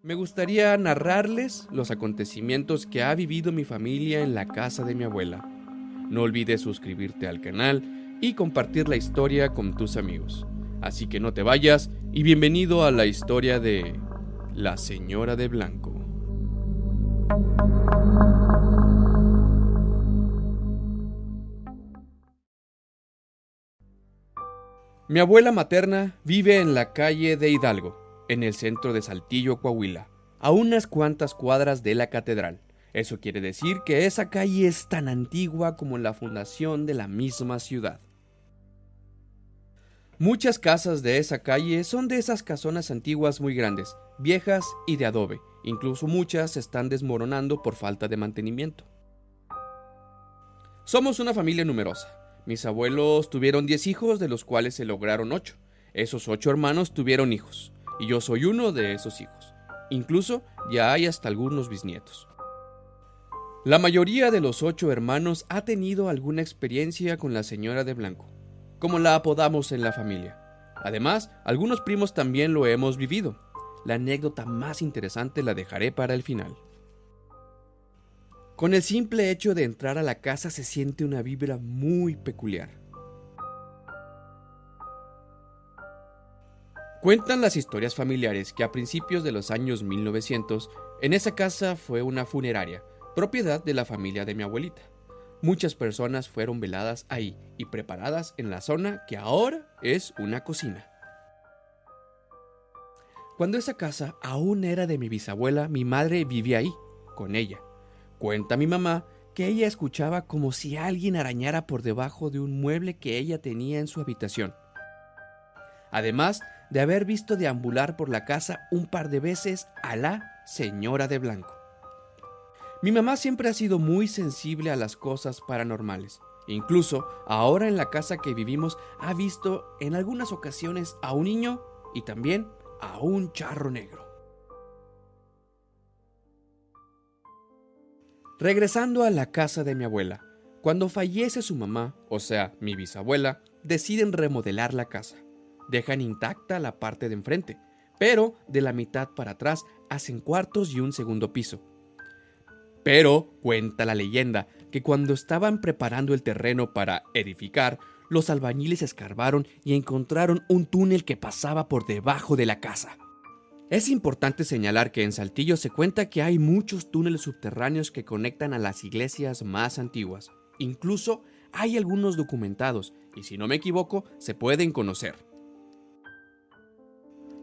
Me gustaría narrarles los acontecimientos que ha vivido mi familia en la casa de mi abuela. No olvides suscribirte al canal y compartir la historia con tus amigos. Así que no te vayas y bienvenido a la historia de La Señora de Blanco. Mi abuela materna vive en la calle de Hidalgo, en el centro de Saltillo, Coahuila, a unas cuantas cuadras de la catedral. Eso quiere decir que esa calle es tan antigua como la fundación de la misma ciudad. Muchas casas de esa calle son de esas casonas antiguas muy grandes, viejas y de adobe. Incluso muchas se están desmoronando por falta de mantenimiento. Somos una familia numerosa. Mis abuelos tuvieron 10 hijos, de los cuales se lograron 8. Esos 8 hermanos tuvieron hijos, y yo soy uno de esos hijos. Incluso ya hay hasta algunos bisnietos. La mayoría de los 8 hermanos ha tenido alguna experiencia con la Señora de Blanco, como la apodamos en la familia. Además, algunos primos también lo hemos vivido. La anécdota más interesante la dejaré para el final. Con el simple hecho de entrar a la casa se siente una vibra muy peculiar. Cuentan las historias familiares que a principios de los años 1900, en esa casa fue una funeraria, propiedad de la familia de mi abuelita. Muchas personas fueron veladas ahí y preparadas en la zona que ahora es una cocina. Cuando esa casa aún era de mi bisabuela, mi madre vivía ahí, con ella. Cuenta mi mamá que ella escuchaba como si alguien arañara por debajo de un mueble que ella tenía en su habitación. Además de haber visto deambular por la casa un par de veces a la Señora de Blanco. Mi mamá siempre ha sido muy sensible a las cosas paranormales. Incluso ahora en la casa que vivimos ha visto en algunas ocasiones a un niño y también a un charro negro. Regresando a la casa de mi abuela, cuando fallece su mamá, o sea, mi bisabuela, deciden remodelar la casa. Dejan intacta la parte de enfrente, pero de la mitad para atrás hacen cuartos y un segundo piso. Pero cuenta la leyenda que cuando estaban preparando el terreno para edificar, los albañiles escarbaron y encontraron un túnel que pasaba por debajo de la casa. Es importante señalar que en Saltillo se cuenta que hay muchos túneles subterráneos que conectan a las iglesias más antiguas. Incluso hay algunos documentados y, si no me equivoco, se pueden conocer.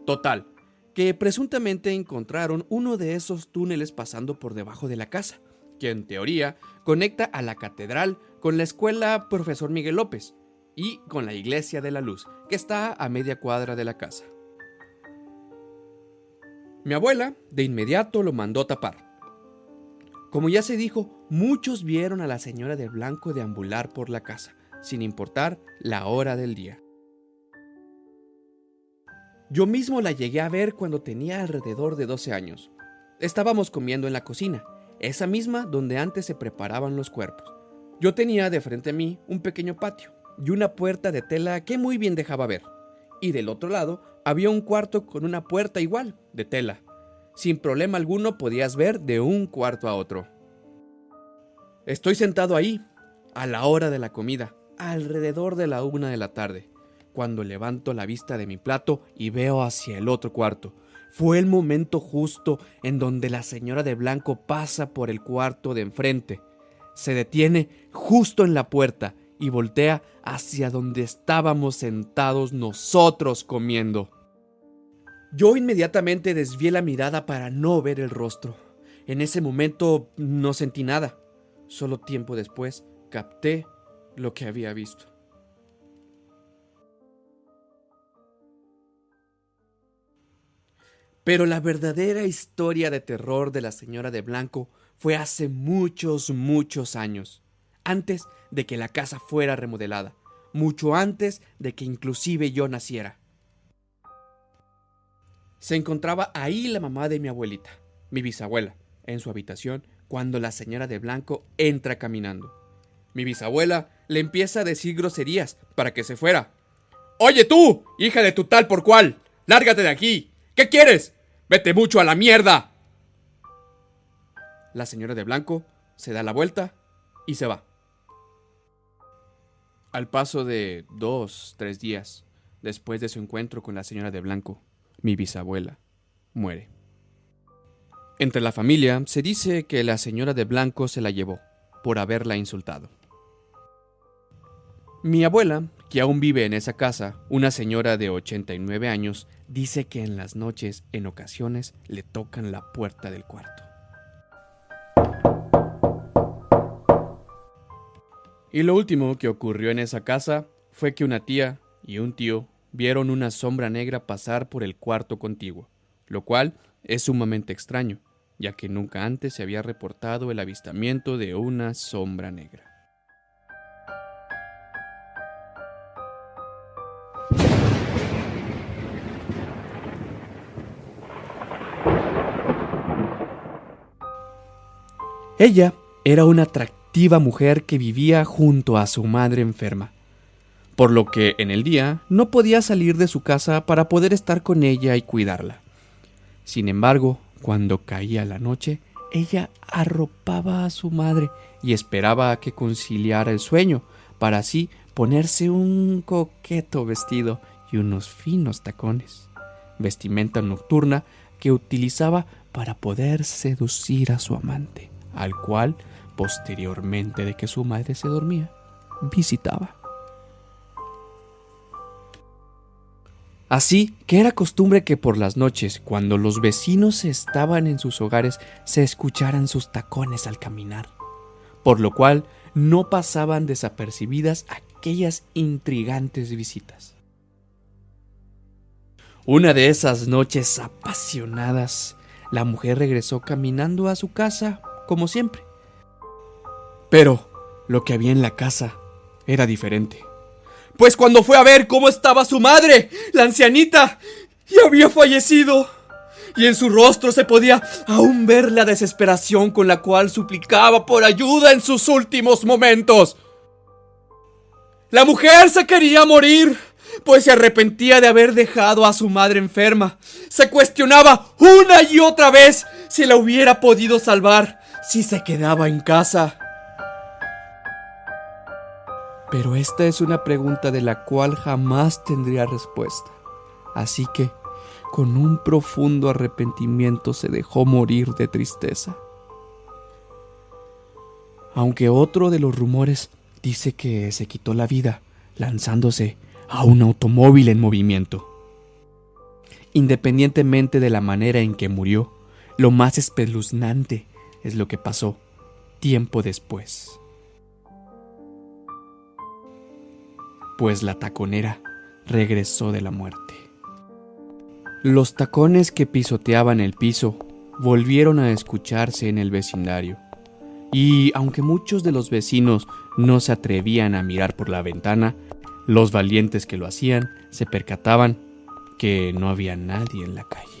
Total, que presuntamente encontraron uno de esos túneles pasando por debajo de la casa, que en teoría conecta a la catedral con la escuela Profesor Miguel López y con la Iglesia de la Luz, que está a media cuadra de la casa. Mi abuela de inmediato lo mandó tapar. Como ya se dijo, muchos vieron a la Señora de Blanco deambular por la casa, sin importar la hora del día. Yo mismo la llegué a ver cuando tenía alrededor de 12 años. Estábamos comiendo en la cocina, esa misma donde antes se preparaban los cuerpos. Yo tenía de frente a mí un pequeño patio y una puerta de tela que muy bien dejaba ver. Y del otro lado había un cuarto con una puerta igual, de tela. Sin problema alguno podías ver de un cuarto a otro. Estoy sentado ahí, a la hora de la comida, alrededor de la 1 de la tarde, cuando levanto la vista de mi plato y veo hacia el otro cuarto. Fue el momento justo en donde la Señora de Blanco pasa por el cuarto de enfrente. Se detiene justo en la puerta y voltea hacia donde estábamos sentados nosotros comiendo. Yo inmediatamente desvié la mirada para no ver el rostro. En ese momento no sentí nada. Solo tiempo después capté lo que había visto. Pero la verdadera historia de terror de la Señora de Blanco fue hace muchos, muchos años, antes de que la casa fuera remodelada, mucho antes de que inclusive yo naciera. Se encontraba ahí la mamá de mi abuelita, mi bisabuela, en su habitación cuando la Señora de Blanco entra caminando. Mi bisabuela le empieza a decir groserías para que se fuera. «¡Oye tú, hija de tu tal por cual! ¡Lárgate de aquí! ¿Qué quieres? ¡Vete mucho a la mierda! La señora de blanco se da la vuelta y se va. Al paso de 2-3 días, después de su encuentro con la señora de blanco, mi bisabuela muere. Entre la familia se dice que la señora de blanco se la llevó por haberla insultado. Mi abuela, que aún vive en esa casa, una señora de 89 años, dice que en las noches, en ocasiones, le tocan la puerta del cuarto. Y lo último que ocurrió en esa casa fue que una tía y un tío vieron una sombra negra pasar por el cuarto contiguo, lo cual es sumamente extraño, ya que nunca antes se había reportado el avistamiento de una sombra negra. Ella era una atractiva mujer que vivía junto a su madre enferma, por lo que en el día no podía salir de su casa para poder estar con ella y cuidarla. Sin embargo, cuando caía la noche, ella arropaba a su madre y esperaba a que conciliara el sueño, para así ponerse un coqueto vestido y unos finos tacones, vestimenta nocturna que utilizaba para poder seducir a su amante, al cual, posteriormente de que su madre se dormía, visitaba. Así que era costumbre que por las noches, cuando los vecinos estaban en sus hogares, se escucharan sus tacones al caminar, por lo cual no pasaban desapercibidas aquellas intrigantes visitas. Una de esas noches apasionadas, la mujer regresó caminando a su casa como siempre. Pero lo que había en la casa era diferente. Pues cuando fue a ver cómo estaba su madre, la ancianita, ya había fallecido. Y en su rostro se podía aún ver la desesperación con la cual suplicaba por ayuda en sus últimos momentos. La mujer se quería morir, pues se arrepentía de haber dejado a su madre enferma. Se cuestionaba una y otra vez si la hubiera podido salvar si se quedaba en casa. Pero esta es una pregunta de la cual jamás tendría respuesta. Así que, con un profundo arrepentimiento, se dejó morir de tristeza. Aunque otro de los rumores dice que se quitó la vida lanzándose a un automóvil en movimiento. Independientemente de la manera en que murió, lo más espeluznante es lo que pasó tiempo después. Pues la taconera regresó de la muerte. Los tacones que pisoteaban el piso volvieron a escucharse en el vecindario. Y aunque muchos de los vecinos no se atrevían a mirar por la ventana, los valientes que lo hacían se percataban que no había nadie en la calle.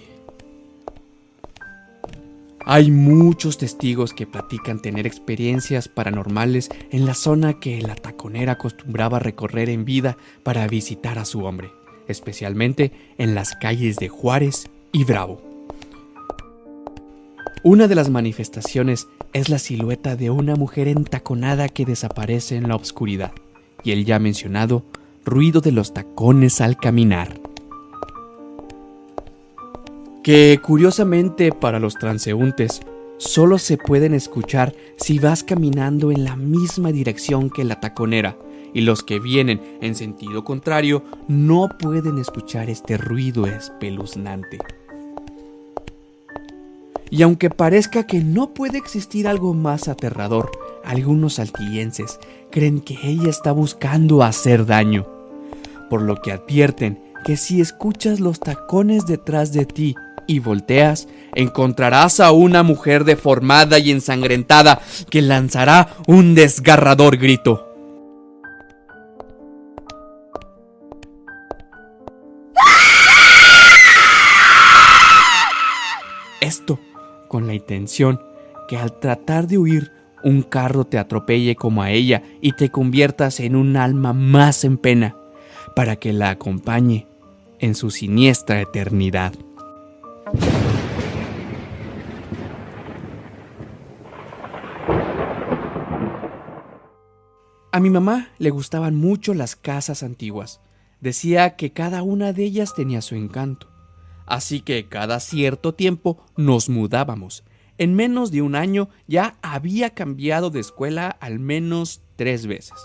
Hay muchos testigos que platican tener experiencias paranormales en la zona que la taconera acostumbraba recorrer en vida para visitar a su hombre, especialmente en las calles de Juárez y Bravo. Una de las manifestaciones es la silueta de una mujer entaconada que desaparece en la oscuridad y el ya mencionado ruido de los tacones al caminar. Que curiosamente para los transeúntes solo se pueden escuchar si vas caminando en la misma dirección que la taconera, y los que vienen en sentido contrario no pueden escuchar este ruido espeluznante. Y aunque parezca que no puede existir algo más aterrador, algunos saltillenses creen que ella está buscando hacer daño, por lo que advierten que si escuchas los tacones detrás de ti y volteas, encontrarás a una mujer deformada y ensangrentada que lanzará un desgarrador grito. Esto con la intención que al tratar de huir, un carro te atropelle como a ella y te conviertas en un alma más en pena, para que la acompañe en su siniestra eternidad. A mi mamá le gustaban mucho las casas antiguas. Decía que cada una de ellas tenía su encanto. Así que cada cierto tiempo nos mudábamos. En menos de un año ya había cambiado de escuela al menos 3 veces.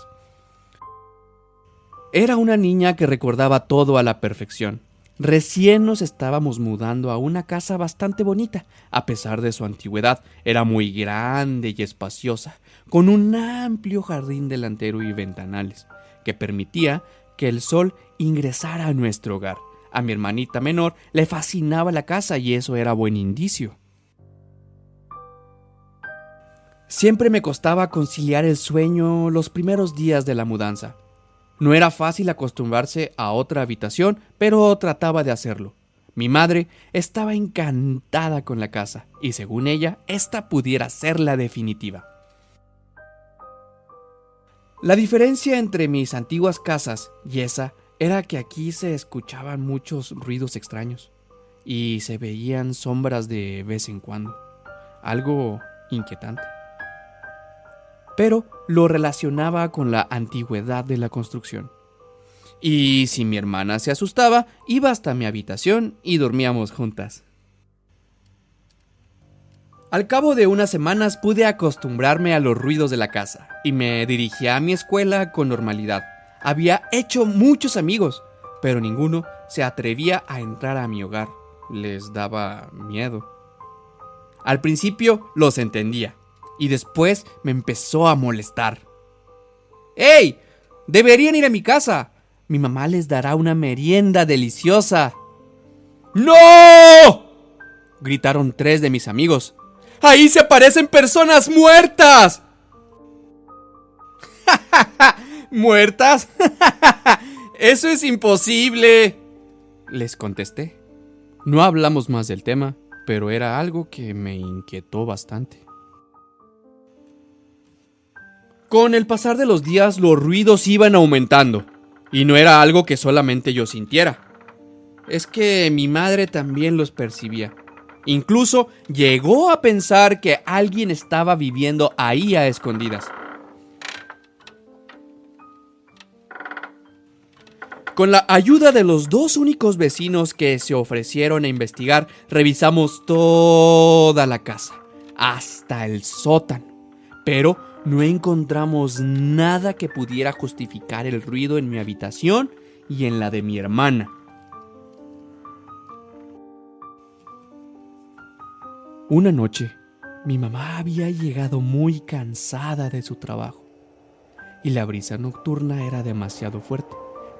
Era una niña que recordaba todo a la perfección. Recién nos estábamos mudando a una casa bastante bonita. A pesar de su antigüedad, era muy grande y espaciosa, con un amplio jardín delantero y ventanales, que permitía que el sol ingresara a nuestro hogar. A mi hermanita menor le fascinaba la casa y eso era buen indicio. Siempre me costaba conciliar el sueño los primeros días de la mudanza. No era fácil acostumbrarse a otra habitación, pero trataba de hacerlo. Mi madre estaba encantada con la casa y según ella, esta pudiera ser la definitiva. La diferencia entre mis antiguas casas y esa era que aquí se escuchaban muchos ruidos extraños y se veían sombras de vez en cuando, algo inquietante. Pero lo relacionaba con la antigüedad de la construcción. Y si mi hermana se asustaba, iba hasta mi habitación y dormíamos juntas. Al cabo de unas semanas pude acostumbrarme a los ruidos de la casa y me dirigí a mi escuela con normalidad. Había hecho muchos amigos, pero ninguno se atrevía a entrar a mi hogar. Les daba miedo. Al principio los entendía y después me empezó a molestar. ¡Ey! ¡Deberían ir a mi casa! Mi mamá les dará una merienda deliciosa. ¡No! Gritaron 3 de mis amigos. ¡Ahí se aparecen personas muertas! ¿Muertas? ¡Eso es imposible!, les contesté. No hablamos más del tema, pero era algo que me inquietó bastante. Con el pasar de los días, los ruidos iban aumentando, y no era algo que solamente yo sintiera. Es que mi madre también los percibía. Incluso llegó a pensar que alguien estaba viviendo ahí a escondidas. Con la ayuda de los 2 únicos vecinos que se ofrecieron a investigar, revisamos toda la casa, hasta el sótano, pero no encontramos nada que pudiera justificar el ruido en mi habitación y en la de mi hermana. Una noche, mi mamá había llegado muy cansada de su trabajo y la brisa nocturna era demasiado fuerte.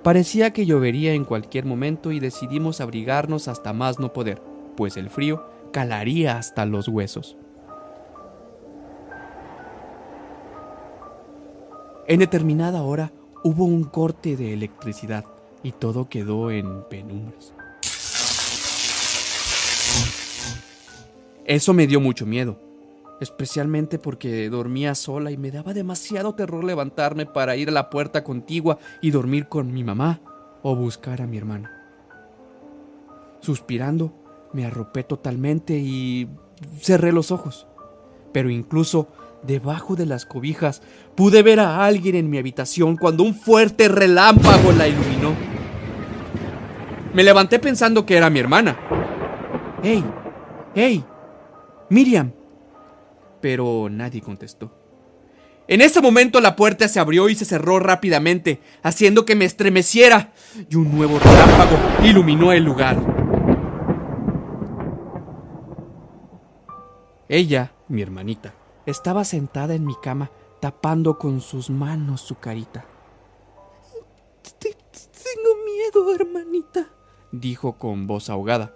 Parecía que llovería en cualquier momento y decidimos abrigarnos hasta más no poder, pues el frío calaría hasta los huesos. En determinada hora hubo un corte de electricidad y todo quedó en penumbras. Eso me dio mucho miedo, especialmente porque dormía sola y me daba demasiado terror levantarme para ir a la puerta contigua y dormir con mi mamá o buscar a mi hermana. Suspirando, me arropé totalmente y cerré los ojos, pero incluso debajo de las cobijas pude ver a alguien en mi habitación cuando un fuerte relámpago la iluminó. Me levanté pensando que era mi hermana. ¡Hey! ¡Hey! ¡Miriam! Pero nadie contestó. En ese momento la puerta se abrió y se cerró rápidamente, haciendo que me estremeciera, y un nuevo relámpago iluminó el lugar. Ella, mi hermanita, estaba sentada en mi cama, tapando con sus manos su carita. Tengo miedo, hermanita, dijo con voz ahogada.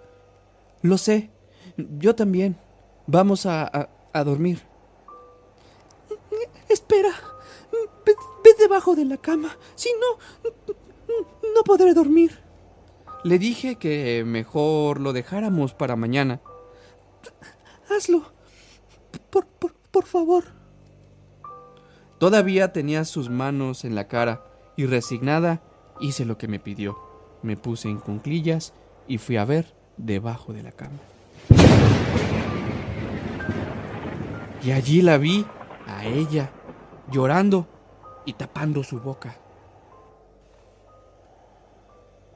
Lo sé, yo también. Vamos a dormir. Espera, ve debajo de la cama, si no podré dormir. Le dije que mejor lo dejáramos para mañana. Hazlo, por favor. Todavía tenía sus manos en la cara y resignada hice lo que me pidió. Me puse en cuclillas y fui a ver debajo de la cama. Y allí la vi, a ella, llorando, y tapando su boca.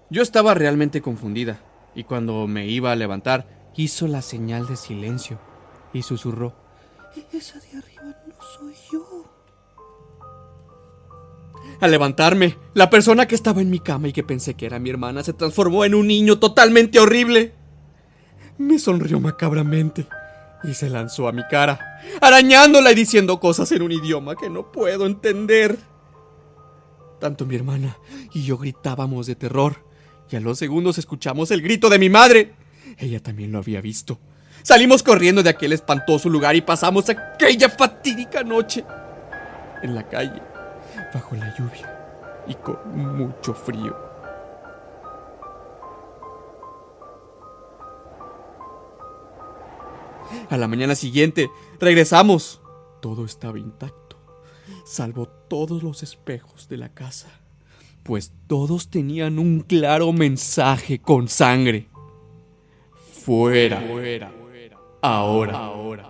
Yo estaba realmente confundida, y cuando me iba a levantar, hizo la señal de silencio y susurró: «Esa de arriba no soy yo». Al levantarme, la persona que estaba en mi cama y que pensé que era mi hermana se transformó en un niño totalmente horrible. Me sonrió macabramente y se lanzó a mi cara, arañándola y diciendo cosas en un idioma que no puedo entender. Tanto mi hermana y yo gritábamos de terror, y a los segundos escuchamos el grito de mi madre. Ella también lo había visto. Salimos corriendo de aquel espantoso lugar y pasamos aquella fatídica noche en la calle, bajo la lluvia y con mucho frío. A la mañana siguiente regresamos. Todo estaba intacto, salvo todos los espejos de la casa, pues todos tenían un claro mensaje con sangre: fuera, ahora.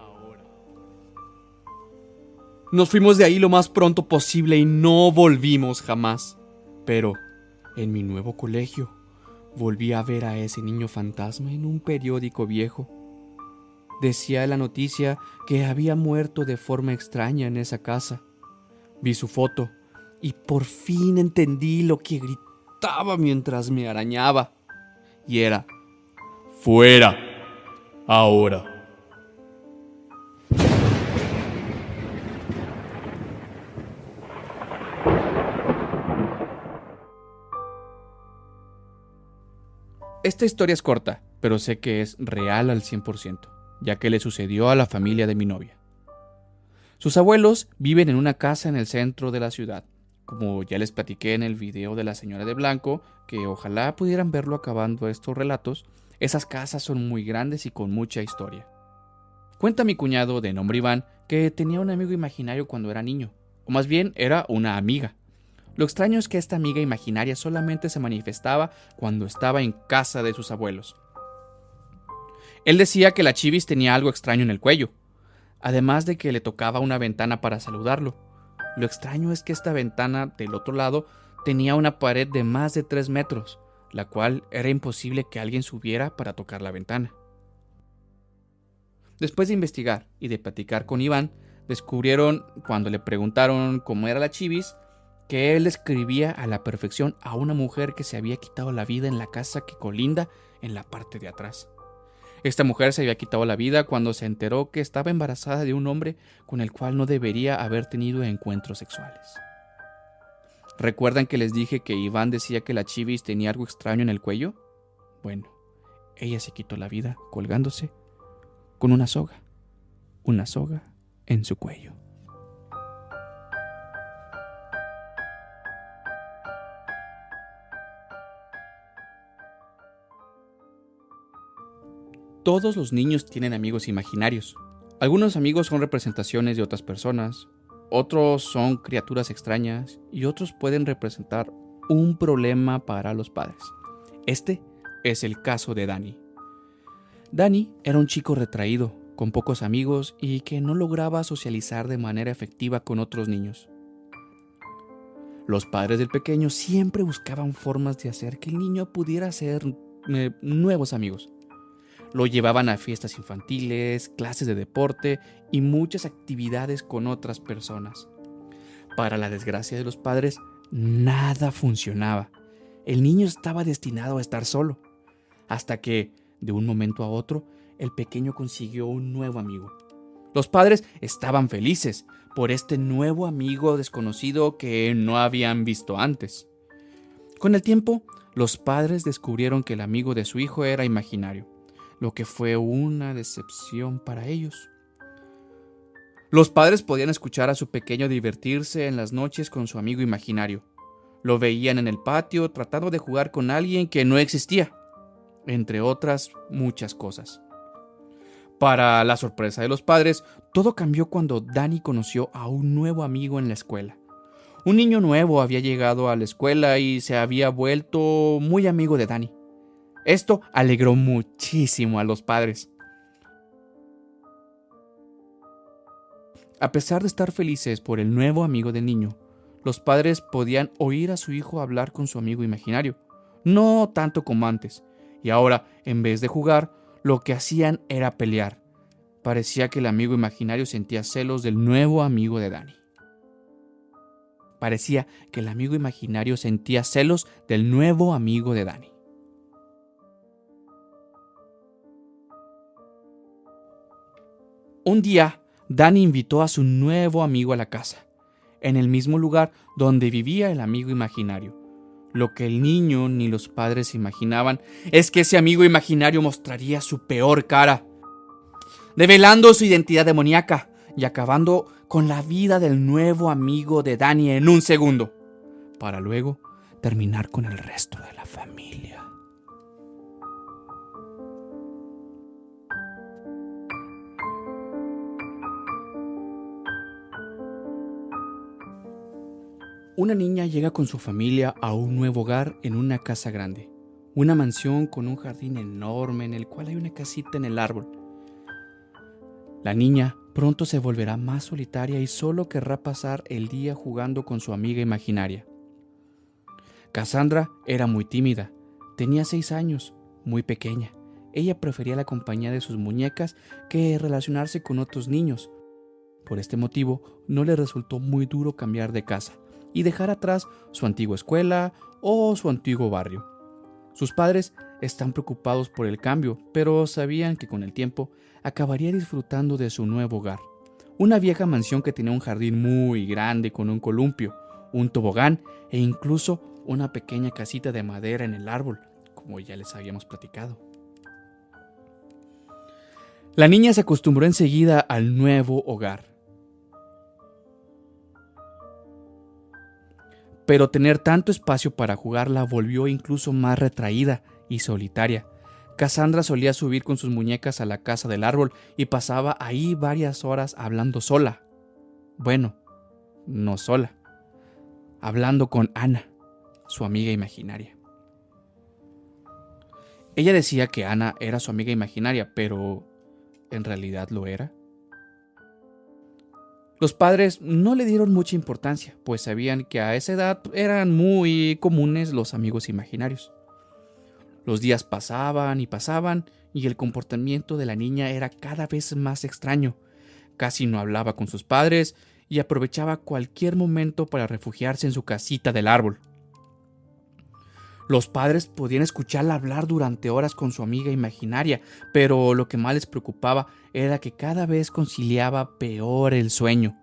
Nos fuimos de ahí lo más pronto posible y no volvimos jamás. Pero en mi nuevo colegio volví a ver a ese niño fantasma en un periódico viejo. Decía la noticia que había muerto de forma extraña en esa casa. Vi su foto y por fin entendí lo que gritaba mientras me arañaba. Y era: fuera, ahora. Esta historia es corta, pero sé que es real al 100%, ya que le sucedió a la familia de mi novia. Sus abuelos viven en una casa en el centro de la ciudad. Como ya les platiqué en el video de la señora de blanco, que ojalá pudieran verlo acabando estos relatos, esas casas son muy grandes y con mucha historia. Cuenta mi cuñado, de nombre Iván, que tenía un amigo imaginario cuando era niño, o más bien era una amiga. Lo extraño es que esta amiga imaginaria solamente se manifestaba cuando estaba en casa de sus abuelos. Él decía que la Chivis tenía algo extraño en el cuello, además de que le tocaba una ventana para saludarlo. Lo extraño es que esta ventana del otro lado tenía una pared de más de 3 metros, la cual era imposible que alguien subiera para tocar la ventana. Después de investigar y de platicar con Iván, descubrieron, cuando le preguntaron cómo era la Chivis, que él describía a la perfección a una mujer que se había quitado la vida en la casa que colinda en la parte de atrás. Esta mujer se había quitado la vida cuando se enteró que estaba embarazada de un hombre con el cual no debería haber tenido encuentros sexuales. ¿Recuerdan que les dije que Iván decía que la Chivis tenía algo extraño en el cuello? Bueno, ella se quitó la vida colgándose con una soga en su cuello. Todos los niños tienen amigos imaginarios. Algunos amigos son representaciones de otras personas, otros son criaturas extrañas y otros pueden representar un problema para los padres. Este es el caso de Dani. Dani era un chico retraído, con pocos amigos y que no lograba socializar de manera efectiva con otros niños. Los padres del pequeño siempre buscaban formas de hacer que el niño pudiera hacer nuevos amigos. Lo llevaban a fiestas infantiles, clases de deporte y muchas actividades con otras personas. Para la desgracia de los padres, nada funcionaba. El niño estaba destinado a estar solo, hasta que, de un momento a otro, el pequeño consiguió un nuevo amigo. Los padres estaban felices por este nuevo amigo desconocido que no habían visto antes. Con el tiempo, los padres descubrieron que el amigo de su hijo era imaginario, lo que fue una decepción para ellos. Los padres podían escuchar a su pequeño divertirse en las noches con su amigo imaginario. Lo veían en el patio tratando de jugar con alguien que no existía, entre otras muchas cosas. Para la sorpresa de los padres, todo cambió cuando Dani conoció a un nuevo amigo en la escuela. Un niño nuevo había llegado a la escuela y se había vuelto muy amigo de Dani. Esto alegró muchísimo a los padres. A pesar de estar felices por el nuevo amigo del niño, los padres podían oír a su hijo hablar con su amigo imaginario, no tanto como antes, y ahora, en vez de jugar, lo que hacían era pelear. Parecía que el amigo imaginario sentía celos del nuevo amigo de Danny. Parecía que el amigo imaginario sentía celos del nuevo amigo de Danny. Un día, Danny invitó a su nuevo amigo a la casa, en el mismo lugar donde vivía el amigo imaginario. Lo que el niño ni los padres imaginaban es que ese amigo imaginario mostraría su peor cara, develando su identidad demoníaca y acabando con la vida del nuevo amigo de Danny en un segundo, para luego terminar con el resto de la familia. Una niña llega con su familia a un nuevo hogar en una casa grande, una mansión con un jardín enorme en el cual hay una casita en el árbol. La niña pronto se volverá más solitaria y solo querrá pasar el día jugando con su amiga imaginaria. Cassandra era muy tímida, tenía 6 años, muy pequeña. Ella prefería la compañía de sus muñecas que relacionarse con otros niños. Por este motivo, no le resultó muy duro cambiar de casa y dejar atrás su antigua escuela o su antiguo barrio. Sus padres están preocupados por el cambio, pero sabían que con el tiempo acabaría disfrutando de su nuevo hogar. Una vieja mansión que tenía un jardín muy grande con un columpio, un tobogán e incluso una pequeña casita de madera en el árbol, como ya les habíamos platicado. La niña se acostumbró enseguida al nuevo hogar. Pero tener tanto espacio para jugar la volvió incluso más retraída y solitaria. Cassandra solía subir con sus muñecas a la casa del árbol y pasaba ahí varias horas hablando sola. Bueno, no sola, hablando con Ana, su amiga imaginaria. Ella decía que Ana era su amiga imaginaria, pero ¿en realidad lo era? Los padres no le dieron mucha importancia, pues sabían que a esa edad eran muy comunes los amigos imaginarios. Los días pasaban y el comportamiento de la niña era cada vez más extraño. Casi no hablaba con sus padres y aprovechaba cualquier momento para refugiarse en su casita del árbol. Los padres podían escucharla hablar durante horas con su amiga imaginaria, pero lo que más les preocupaba era que cada vez conciliaba peor el sueño.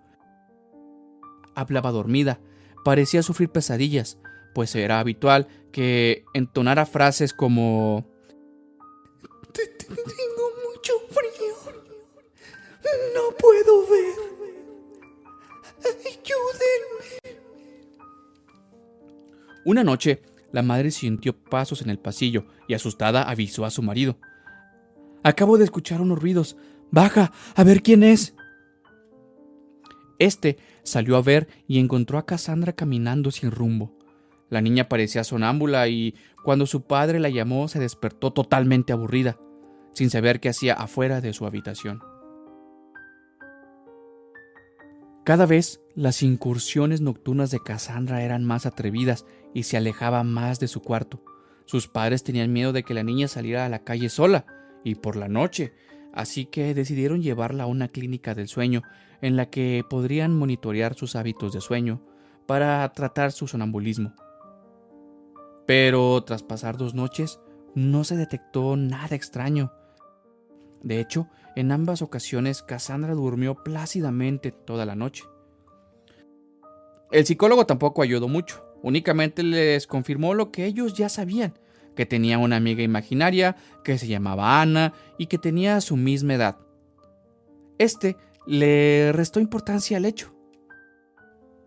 Hablaba dormida, parecía sufrir pesadillas, pues era habitual que entonara frases como "Tengo mucho frío, no puedo ver, ayúdenme". Una noche, la madre sintió pasos en el pasillo y asustada avisó a su marido. "Acabo de escuchar unos ruidos. Baja, a ver quién es". Este salió a ver y encontró a Cassandra caminando sin rumbo. La niña parecía sonámbula y cuando su padre la llamó se despertó totalmente aburrida, sin saber qué hacía afuera de su habitación. Cada vez las incursiones nocturnas de Cassandra eran más atrevidas y se alejaba más de su cuarto. Sus padres tenían miedo de que la niña saliera a la calle sola y por la noche, así que decidieron llevarla a una clínica del sueño en la que podrían monitorear sus hábitos de sueño para tratar su sonambulismo. Pero tras pasar 2 noches, no se detectó nada extraño. De hecho, en ambas ocasiones Cassandra durmió plácidamente toda la noche. El psicólogo tampoco ayudó mucho, únicamente les confirmó lo que ellos ya sabían, que tenía una amiga imaginaria que se llamaba Ana y que tenía su misma edad. Este le restó importancia al hecho.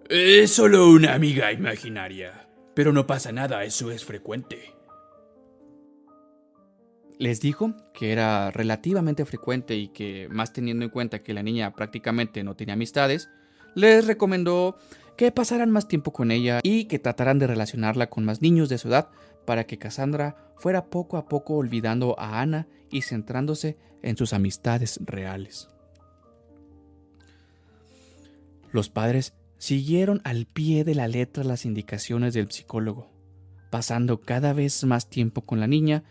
Es solo una amiga imaginaria, pero no pasa nada, eso es frecuente. Les dijo que era relativamente frecuente y que, más teniendo en cuenta que la niña prácticamente no tenía amistades, les recomendó que pasaran más tiempo con ella y que trataran de relacionarla con más niños de su edad para que Cassandra fuera poco a poco olvidando a Ana y centrándose en sus amistades reales. Los padres Siguieron al pie de la letra las indicaciones del psicólogo, pasando cada vez más tiempo con la niña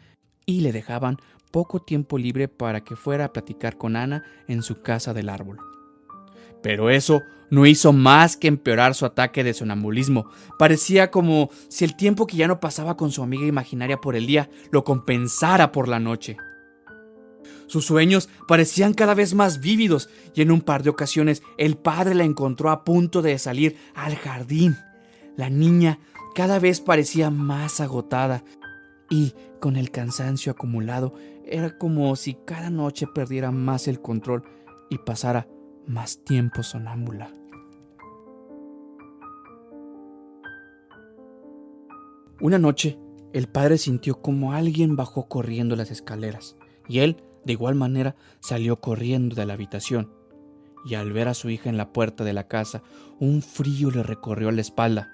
y le dejaban poco tiempo libre para que fuera a platicar con Ana en su casa del árbol. Pero eso no hizo más que empeorar su ataque de sonambulismo. Parecía como si el tiempo que ya no pasaba con su amiga imaginaria por el día lo compensara por la noche. Sus sueños parecían cada vez más vívidos y en un par de ocasiones el padre la encontró a punto de salir al jardín. La niña cada vez parecía más agotada y, con el cansancio acumulado, era como si cada noche perdiera más el control y pasara más tiempo sonámbula. Una noche, el padre sintió como alguien bajó corriendo las escaleras y él, de igual manera, salió corriendo de la habitación. Y al ver a su hija en la puerta de la casa, un frío le recorrió la espalda.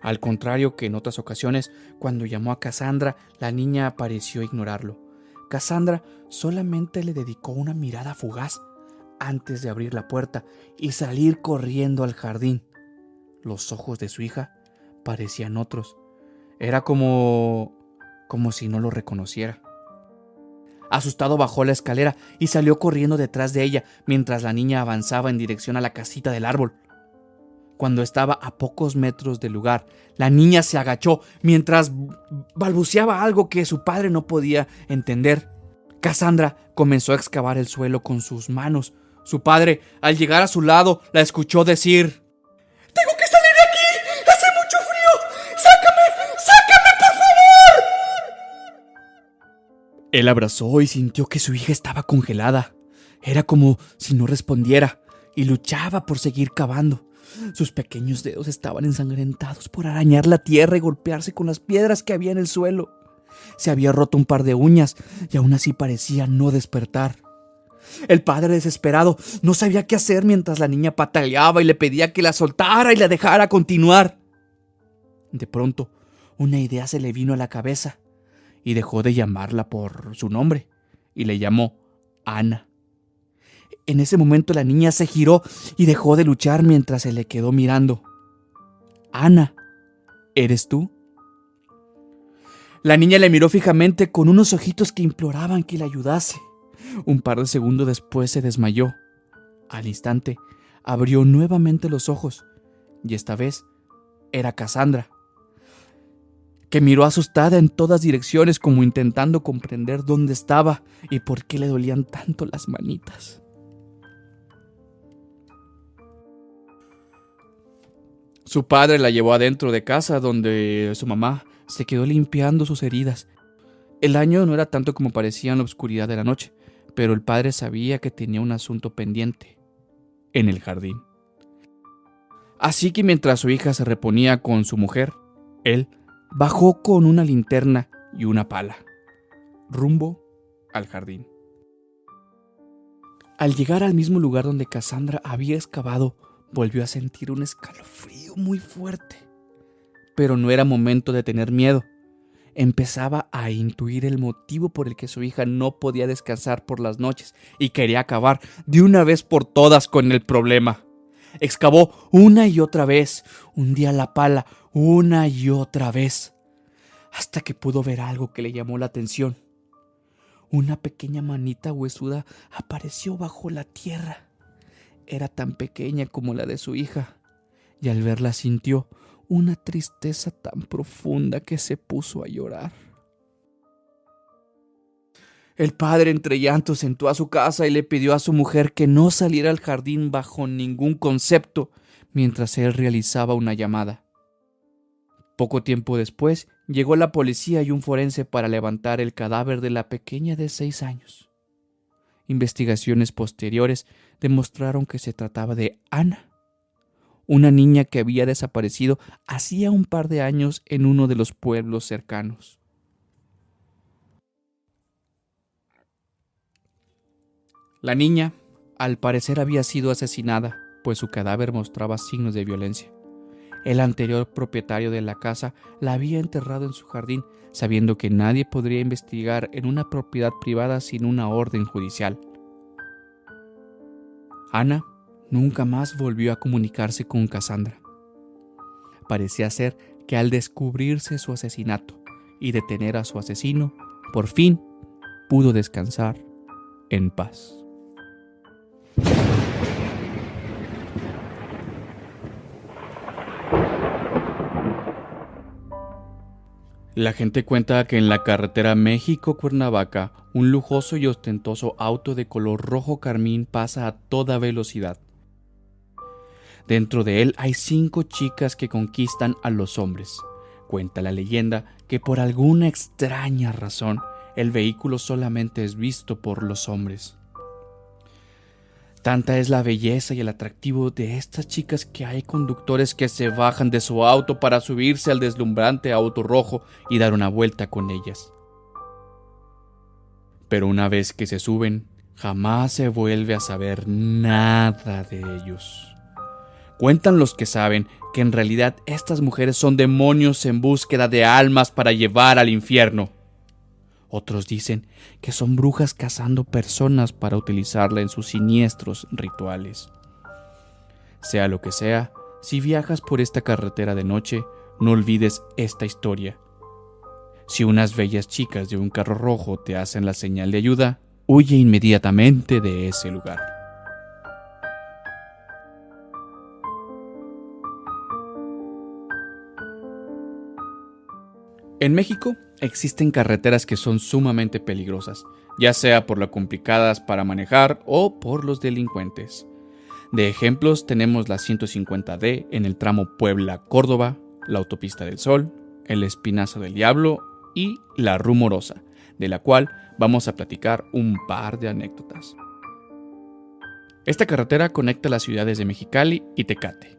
Al contrario que en otras ocasiones, cuando llamó a Cassandra, la niña pareció ignorarlo. Cassandra solamente le dedicó una mirada fugaz antes de abrir la puerta y salir corriendo al jardín. Los ojos de su hija parecían otros. Era como si no lo reconociera. Asustado bajó la escalera y salió corriendo detrás de ella mientras la niña avanzaba en dirección a la casita del árbol. Cuando estaba a pocos metros del lugar, la niña se agachó mientras balbuceaba algo que su padre no podía entender. Cassandra comenzó a excavar el suelo con sus manos. Su padre, al llegar a su lado, la escuchó decir: ¡Tengo que salir de aquí! ¡Hace mucho frío! ¡Sácame! ¡Sácame, por favor! Él abrazó y sintió que su hija estaba congelada. Era como si no respondiera y luchaba por seguir cavando. Sus pequeños dedos estaban ensangrentados por arañar la tierra y golpearse con las piedras que había en el suelo. Se había roto un par de uñas y aún así parecía no despertar. El padre, desesperado, no sabía qué hacer mientras la niña pataleaba y le pedía que la soltara y la dejara continuar. De pronto, una idea se le vino a la cabeza y dejó de llamarla por su nombre y le llamó Ana. En ese momento la niña se giró y dejó de luchar mientras se le quedó mirando. Ana, ¿eres tú? La niña le miró fijamente con unos ojitos que imploraban que le ayudase. Un par de segundos después se desmayó. Al instante, abrió nuevamente los ojos y esta vez era Cassandra, que miró asustada en todas direcciones como intentando comprender dónde estaba y por qué le dolían tanto las manitas. Su padre la llevó adentro de casa donde su mamá se quedó limpiando sus heridas. El daño no era tanto como parecía en la oscuridad de la noche, pero el padre sabía que tenía un asunto pendiente en el jardín. Así que mientras su hija se reponía con su mujer, él bajó con una linterna y una pala, rumbo al jardín. Al llegar al mismo lugar donde Cassandra había excavado, volvió a sentir un escalofrío muy fuerte. Pero no era momento de tener miedo. Empezaba a intuir el motivo por el que su hija no podía descansar por las noches y quería acabar de una vez por todas con el problema. Excavó una y otra vez, hundía la pala una y otra vez, hasta que pudo ver algo que le llamó la atención. Una pequeña manita huesuda apareció bajo la tierra. Era tan pequeña como la de su hija, y al verla sintió una tristeza tan profunda que se puso a llorar. El padre, entre llantos, entró a su casa y le pidió a su mujer que no saliera al jardín bajo ningún concepto mientras él realizaba una llamada. Poco tiempo después, llegó la policía y un forense para levantar el cadáver de la pequeña de 6 años. Investigaciones posteriores demostraron que se trataba de Ana, una niña que había desaparecido hacía un par de años en uno de los pueblos cercanos. La niña, al parecer, había sido asesinada, pues su cadáver mostraba signos de violencia. El anterior propietario de la casa la había enterrado en su jardín, sabiendo que nadie podría investigar en una propiedad privada sin una orden judicial. Ana nunca más volvió a comunicarse con Cassandra. Parecía ser que al descubrirse su asesinato y detener a su asesino, por fin pudo descansar en paz. La gente cuenta que en la carretera México-Cuernavaca, un lujoso y ostentoso auto de color rojo carmín pasa a toda velocidad. Dentro de él hay 5 chicas que conquistan a los hombres. Cuenta la leyenda que por alguna extraña razón, el vehículo solamente es visto por los hombres. Tanta es la belleza y el atractivo de estas chicas que hay conductores que se bajan de su auto para subirse al deslumbrante auto rojo y dar una vuelta con ellas. Pero una vez que se suben, jamás se vuelve a saber nada de ellos. Cuentan los que saben que en realidad estas mujeres son demonios en búsqueda de almas para llevar al infierno. Otros dicen que son brujas cazando personas para utilizarla en sus siniestros rituales. Sea lo que sea, si viajas por esta carretera de noche, no olvides esta historia. Si unas bellas chicas de un carro rojo te hacen la señal de ayuda, huye inmediatamente de ese lugar. En México existen carreteras que son sumamente peligrosas, ya sea por lo complicadas para manejar o por los delincuentes. De ejemplos tenemos la 150D en el tramo Puebla-Córdoba, la Autopista del Sol, el Espinazo del Diablo y la Rumorosa, de la cual vamos a platicar un par de anécdotas. Esta carretera conecta las ciudades de Mexicali y Tecate,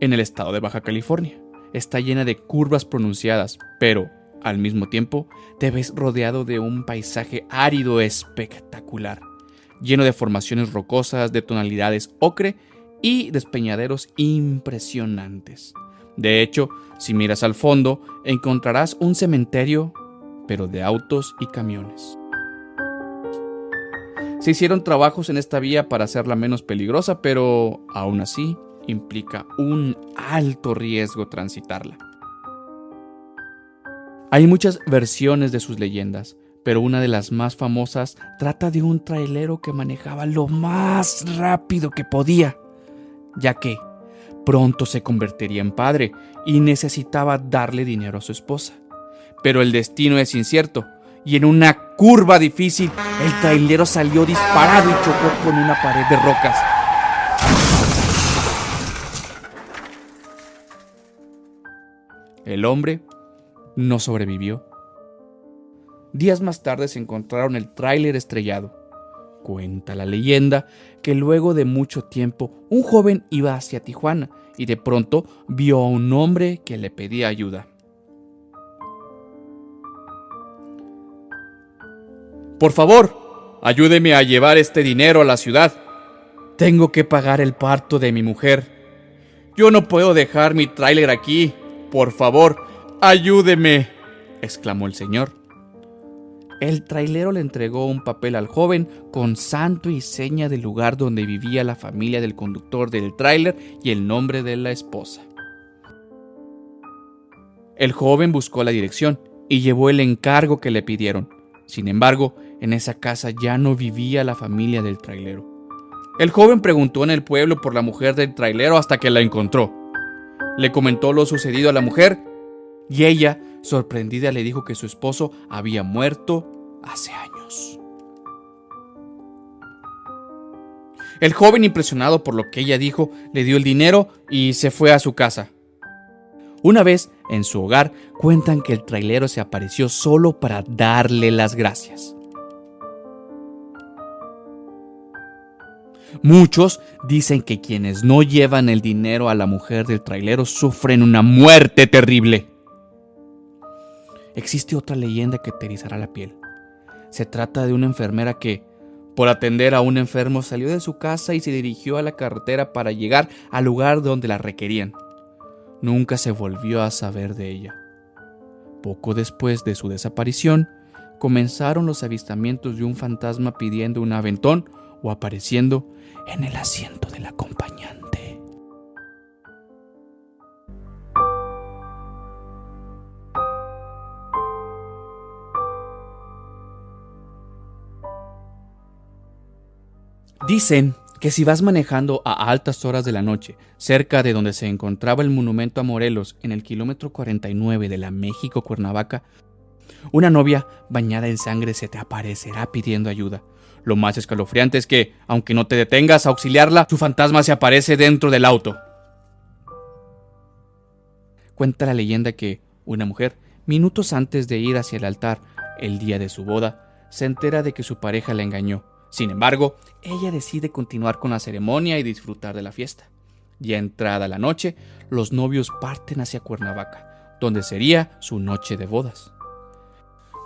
en el estado de Baja California. Está llena de curvas pronunciadas, pero, al mismo tiempo, te ves rodeado de un paisaje árido espectacular, lleno de formaciones rocosas de tonalidades ocre y despeñaderos impresionantes. De hecho, si miras al fondo, encontrarás un cementerio, pero de autos y camiones. Se hicieron trabajos en esta vía para hacerla menos peligrosa, pero, aún así, implica un alto riesgo transitarla. Hay muchas versiones de sus leyendas, pero una de las más famosas trata de un trailero que manejaba lo más rápido que podía, ya que pronto se convertiría en padre y necesitaba darle dinero a su esposa. Pero el destino es incierto, y en una curva difícil, el trailero salió disparado y chocó con una pared de rocas. El hombre no sobrevivió. Días más tarde se encontraron el tráiler estrellado. Cuenta la leyenda que luego de mucho tiempo un joven iba hacia Tijuana y de pronto vio a un hombre que le pedía ayuda. Por favor, ayúdeme a llevar este dinero a la ciudad. Tengo que pagar el parto de mi mujer. Yo no puedo dejar mi tráiler aquí. Por favor, ayúdeme, exclamó el señor. El trailero le entregó un papel al joven con santo y seña del lugar donde vivía la familia del conductor del tráiler y el nombre de la esposa. El joven buscó la dirección y llevó el encargo que le pidieron. Sin embargo, en esa casa ya no vivía la familia del trailero. El joven preguntó en el pueblo por la mujer del trailero hasta que la encontró. Le comentó lo sucedido a la mujer y ella, sorprendida, le dijo que su esposo había muerto hace años. El joven, impresionado por lo que ella dijo, le dio el dinero y se fue a su casa. Una vez en su hogar, cuentan que el trailero se apareció solo para darle las gracias. Muchos dicen que quienes no llevan el dinero a la mujer del trailero sufren una muerte terrible. Existe otra leyenda que te erizará la piel. Se trata de una enfermera que, por atender a un enfermo, salió de su casa y se dirigió a la carretera para llegar al lugar donde la requerían. Nunca se volvió a saber de ella. Poco después de su desaparición, comenzaron los avistamientos de un fantasma pidiendo un aventón o apareciendo en el asiento del acompañante. Dicen que si vas manejando a altas horas de la noche, cerca de donde se encontraba el monumento a Morelos, en el kilómetro 49 de la México-Cuernavaca, una novia bañada en sangre se te aparecerá pidiendo ayuda. Lo más escalofriante es que, aunque no te detengas a auxiliarla, su fantasma se aparece dentro del auto. Cuenta la leyenda que una mujer, minutos antes de ir hacia el altar el día de su boda, se entera de que su pareja la engañó. Sin embargo, ella decide continuar con la ceremonia y disfrutar de la fiesta. Ya entrada la noche, los novios parten hacia Cuernavaca, donde sería su noche de bodas.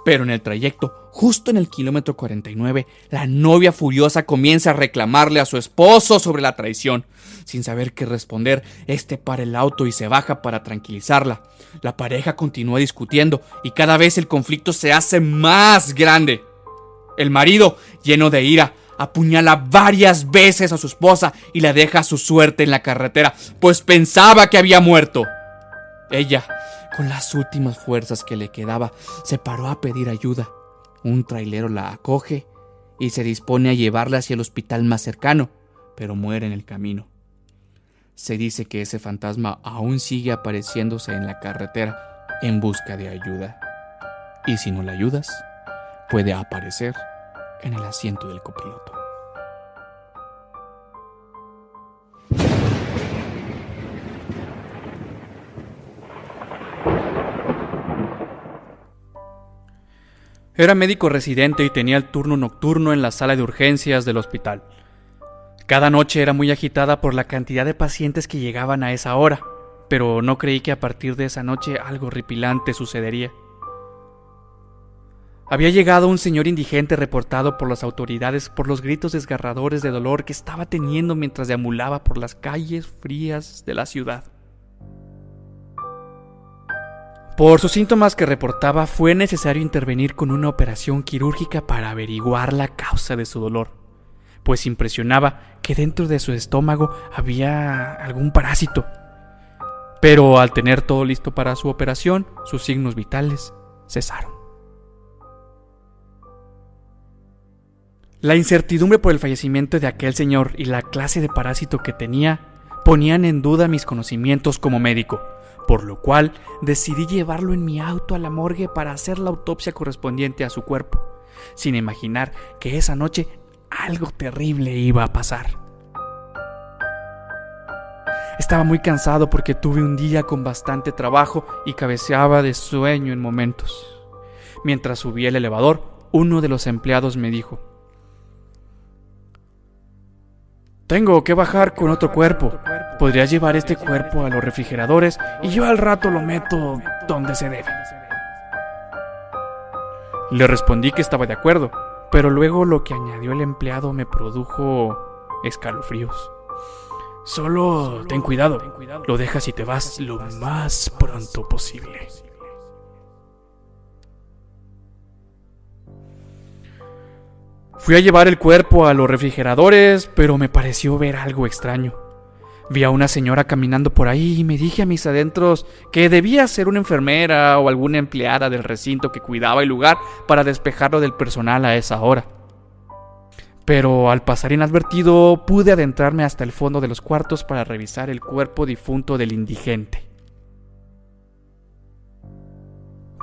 Pero en el trayecto, justo en el kilómetro 49, la novia furiosa comienza a reclamarle a su esposo sobre la traición. Sin saber qué responder, este para el auto y se baja para tranquilizarla. La pareja continúa discutiendo y cada vez el conflicto se hace más grande. El marido, lleno de ira, apuñala varias veces a su esposa y la deja a su suerte en la carretera, pues pensaba que había muerto. Ella, con las últimas fuerzas que le quedaba, se paró a pedir ayuda. Un trailero la acoge y se dispone a llevarla hacia el hospital más cercano, pero muere en el camino. Se dice que ese fantasma aún sigue apareciéndose en la carretera en busca de ayuda. Y si no la ayudas, puede aparecer en el asiento del copiloto. Era médico residente y tenía el turno nocturno en la sala de urgencias del hospital. Cada noche era muy agitada por la cantidad de pacientes que llegaban a esa hora, pero no creí que a partir de esa noche algo horripilante sucedería. Había llegado un señor indigente reportado por las autoridades por los gritos desgarradores de dolor que estaba teniendo mientras deambulaba por las calles frías de la ciudad. Por sus síntomas que reportaba, fue necesario intervenir con una operación quirúrgica para averiguar la causa de su dolor, pues impresionaba que dentro de su estómago había algún parásito. Pero al tener todo listo para su operación, sus signos vitales cesaron. La incertidumbre por el fallecimiento de aquel señor y la clase de parásito que tenía ponían en duda mis conocimientos como médico, por lo cual decidí llevarlo en mi auto a la morgue para hacer la autopsia correspondiente a su cuerpo, sin imaginar que esa noche algo terrible iba a pasar. Estaba muy cansado porque tuve un día con bastante trabajo y cabeceaba de sueño en momentos. Mientras subía el elevador, uno de los empleados me dijo: «Tengo que bajar con otro cuerpo. ¿Podrías llevar este cuerpo a los refrigeradores y yo al rato lo meto donde se debe?» Le respondí que estaba de acuerdo, pero luego lo que añadió el empleado me produjo escalofríos. «Solo ten cuidado, lo dejas y te vas lo más pronto posible». Fui a llevar el cuerpo a los refrigeradores, pero me pareció ver algo extraño. Vi a una señora caminando por ahí y me dije a mis adentros que debía ser una enfermera o alguna empleada del recinto que cuidaba el lugar para despejarlo del personal a esa hora. Pero al pasar inadvertido, pude adentrarme hasta el fondo de los cuartos para revisar el cuerpo difunto del indigente.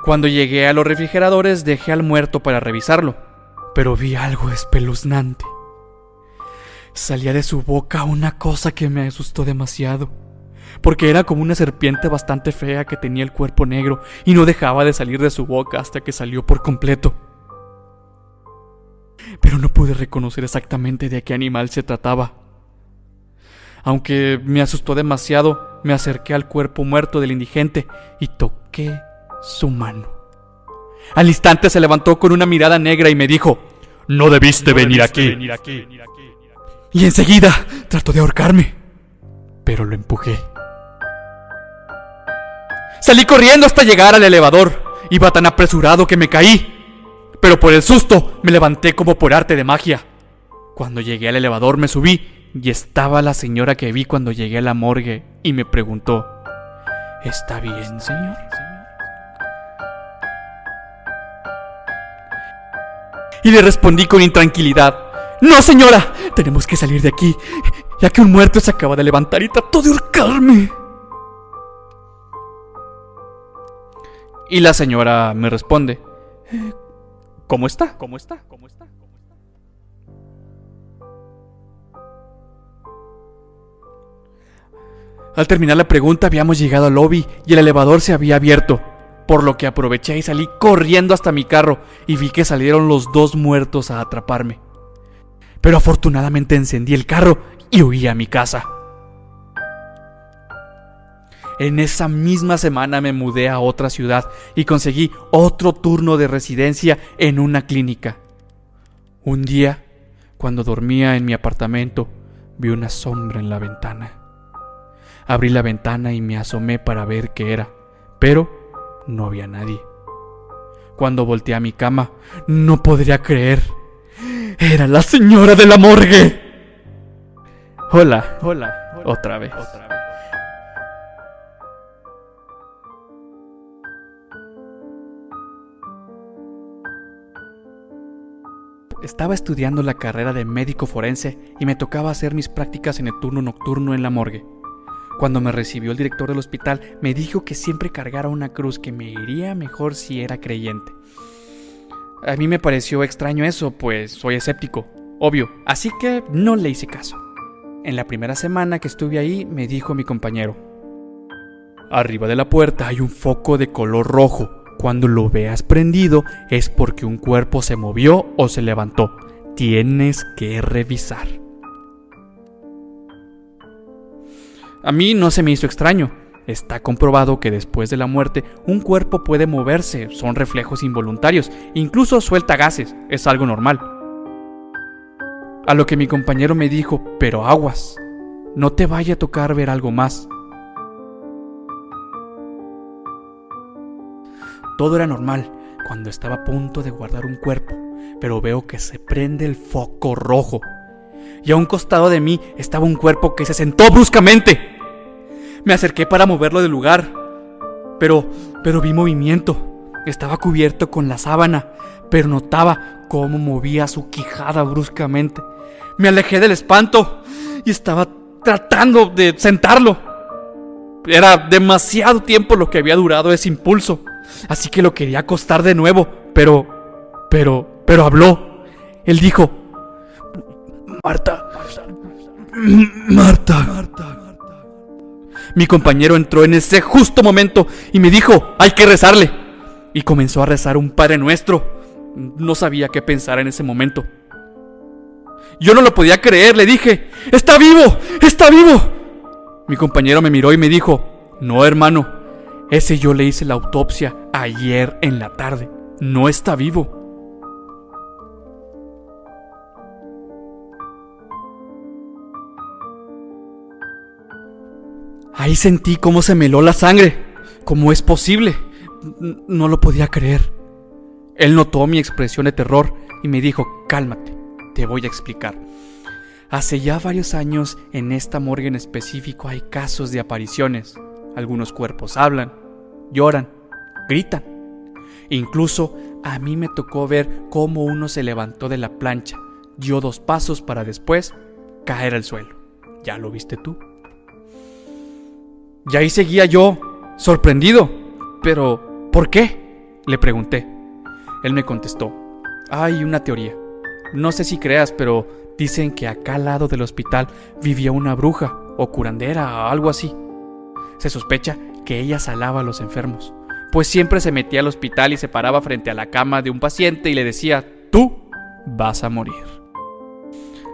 Cuando llegué a los refrigeradores, dejé al muerto para revisarlo. Pero vi algo espeluznante. Salía de su boca una cosa que me asustó demasiado, porque era como una serpiente bastante fea que tenía el cuerpo negro y no dejaba de salir de su boca hasta que salió por completo. Pero no pude reconocer exactamente de qué animal se trataba. Aunque me asustó demasiado, me acerqué al cuerpo muerto del indigente y toqué su mano. Al instante se levantó con una mirada negra y me dijo: «No debiste venir aquí». Y enseguida trató de ahorcarme, pero lo empujé. Salí corriendo hasta llegar al elevador. Iba tan apresurado que me caí, pero por el susto me levanté como por arte de magia. Cuando llegué al elevador me subí y estaba la señora que vi cuando llegué a la morgue y me preguntó: ¿está bien, señor? Y le respondí con intranquilidad: ¡no, señora! Tenemos que salir de aquí, ya que un muerto se acaba de levantar y trató de ahorcarme. Y la señora me responde: ¿cómo está? ¿Cómo está? ¿Cómo está? Al terminar la pregunta habíamos llegado al lobby y el elevador se había abierto, por lo que aproveché y salí corriendo hasta mi carro y vi que salieron los dos muertos a atraparme. Pero afortunadamente encendí el carro y huí a mi casa. En esa misma semana me mudé a otra ciudad y conseguí otro turno de residencia en una clínica. Un día, cuando dormía en mi apartamento, vi una sombra en la ventana. Abrí la ventana y me asomé para ver qué era, pero no había nadie. Cuando volteé a mi cama, no podría creer. ¡Era la señora de la morgue! Hola, otra vez. Estaba estudiando la carrera de médico forense y me tocaba hacer mis prácticas en el turno nocturno en la morgue. Cuando me recibió el director del hospital, me dijo que siempre cargara una cruz, que me iría mejor si era creyente. A mí me pareció extraño eso, pues soy escéptico, obvio, así que no le hice caso. En la primera semana que estuve ahí, me dijo mi compañero: arriba de la puerta hay un foco de color rojo. Cuando lo veas prendido es porque un cuerpo se movió o se levantó. Tienes que revisar. A mí no se me hizo extraño. Está comprobado que después de la muerte un cuerpo puede moverse, son reflejos involuntarios, incluso suelta gases, es algo normal. A lo que mi compañero me dijo: pero aguas, no te vaya a tocar ver algo más. Todo era normal cuando estaba a punto de guardar un cuerpo, pero veo que se prende el foco rojo. Y a un costado de mí estaba un cuerpo que se sentó bruscamente. Me acerqué para moverlo del lugar, pero vi movimiento. Estaba cubierto con la sábana, pero notaba cómo movía su quijada bruscamente. Me alejé del espanto y estaba tratando de sentarlo. Era demasiado tiempo lo que había durado ese impulso, así que lo quería acostar de nuevo, pero habló. Él dijo: Marta. Mi compañero entró en ese justo momento y me dijo: hay que rezarle. Y comenzó a rezar un Padre Nuestro. No sabía qué pensar en ese momento. Yo no lo podía creer, le dije: ¡está vivo! ¡Está vivo! Mi compañero me miró y me dijo: no, hermano, ese yo le hice la autopsia ayer en la tarde. No está vivo. Ahí sentí cómo se me heló la sangre. ¿Cómo es posible? No lo podía creer. Él notó mi expresión de terror y me dijo: cálmate, te voy a explicar. Hace ya varios años, en esta morgue en específico, hay casos de apariciones. Algunos cuerpos hablan, lloran, gritan. Incluso a mí me tocó ver cómo uno se levantó de la plancha, dio 2 pasos para después caer al suelo. ¿Ya lo viste tú? Y ahí seguía yo, sorprendido. ¿Pero por qué?, le pregunté. Él me contestó: hay una teoría. No sé si creas, pero dicen que acá al lado del hospital vivía una bruja o curandera o algo así. Se sospecha que ella salaba a los enfermos, pues siempre se metía al hospital y se paraba frente a la cama de un paciente y le decía: tú vas a morir.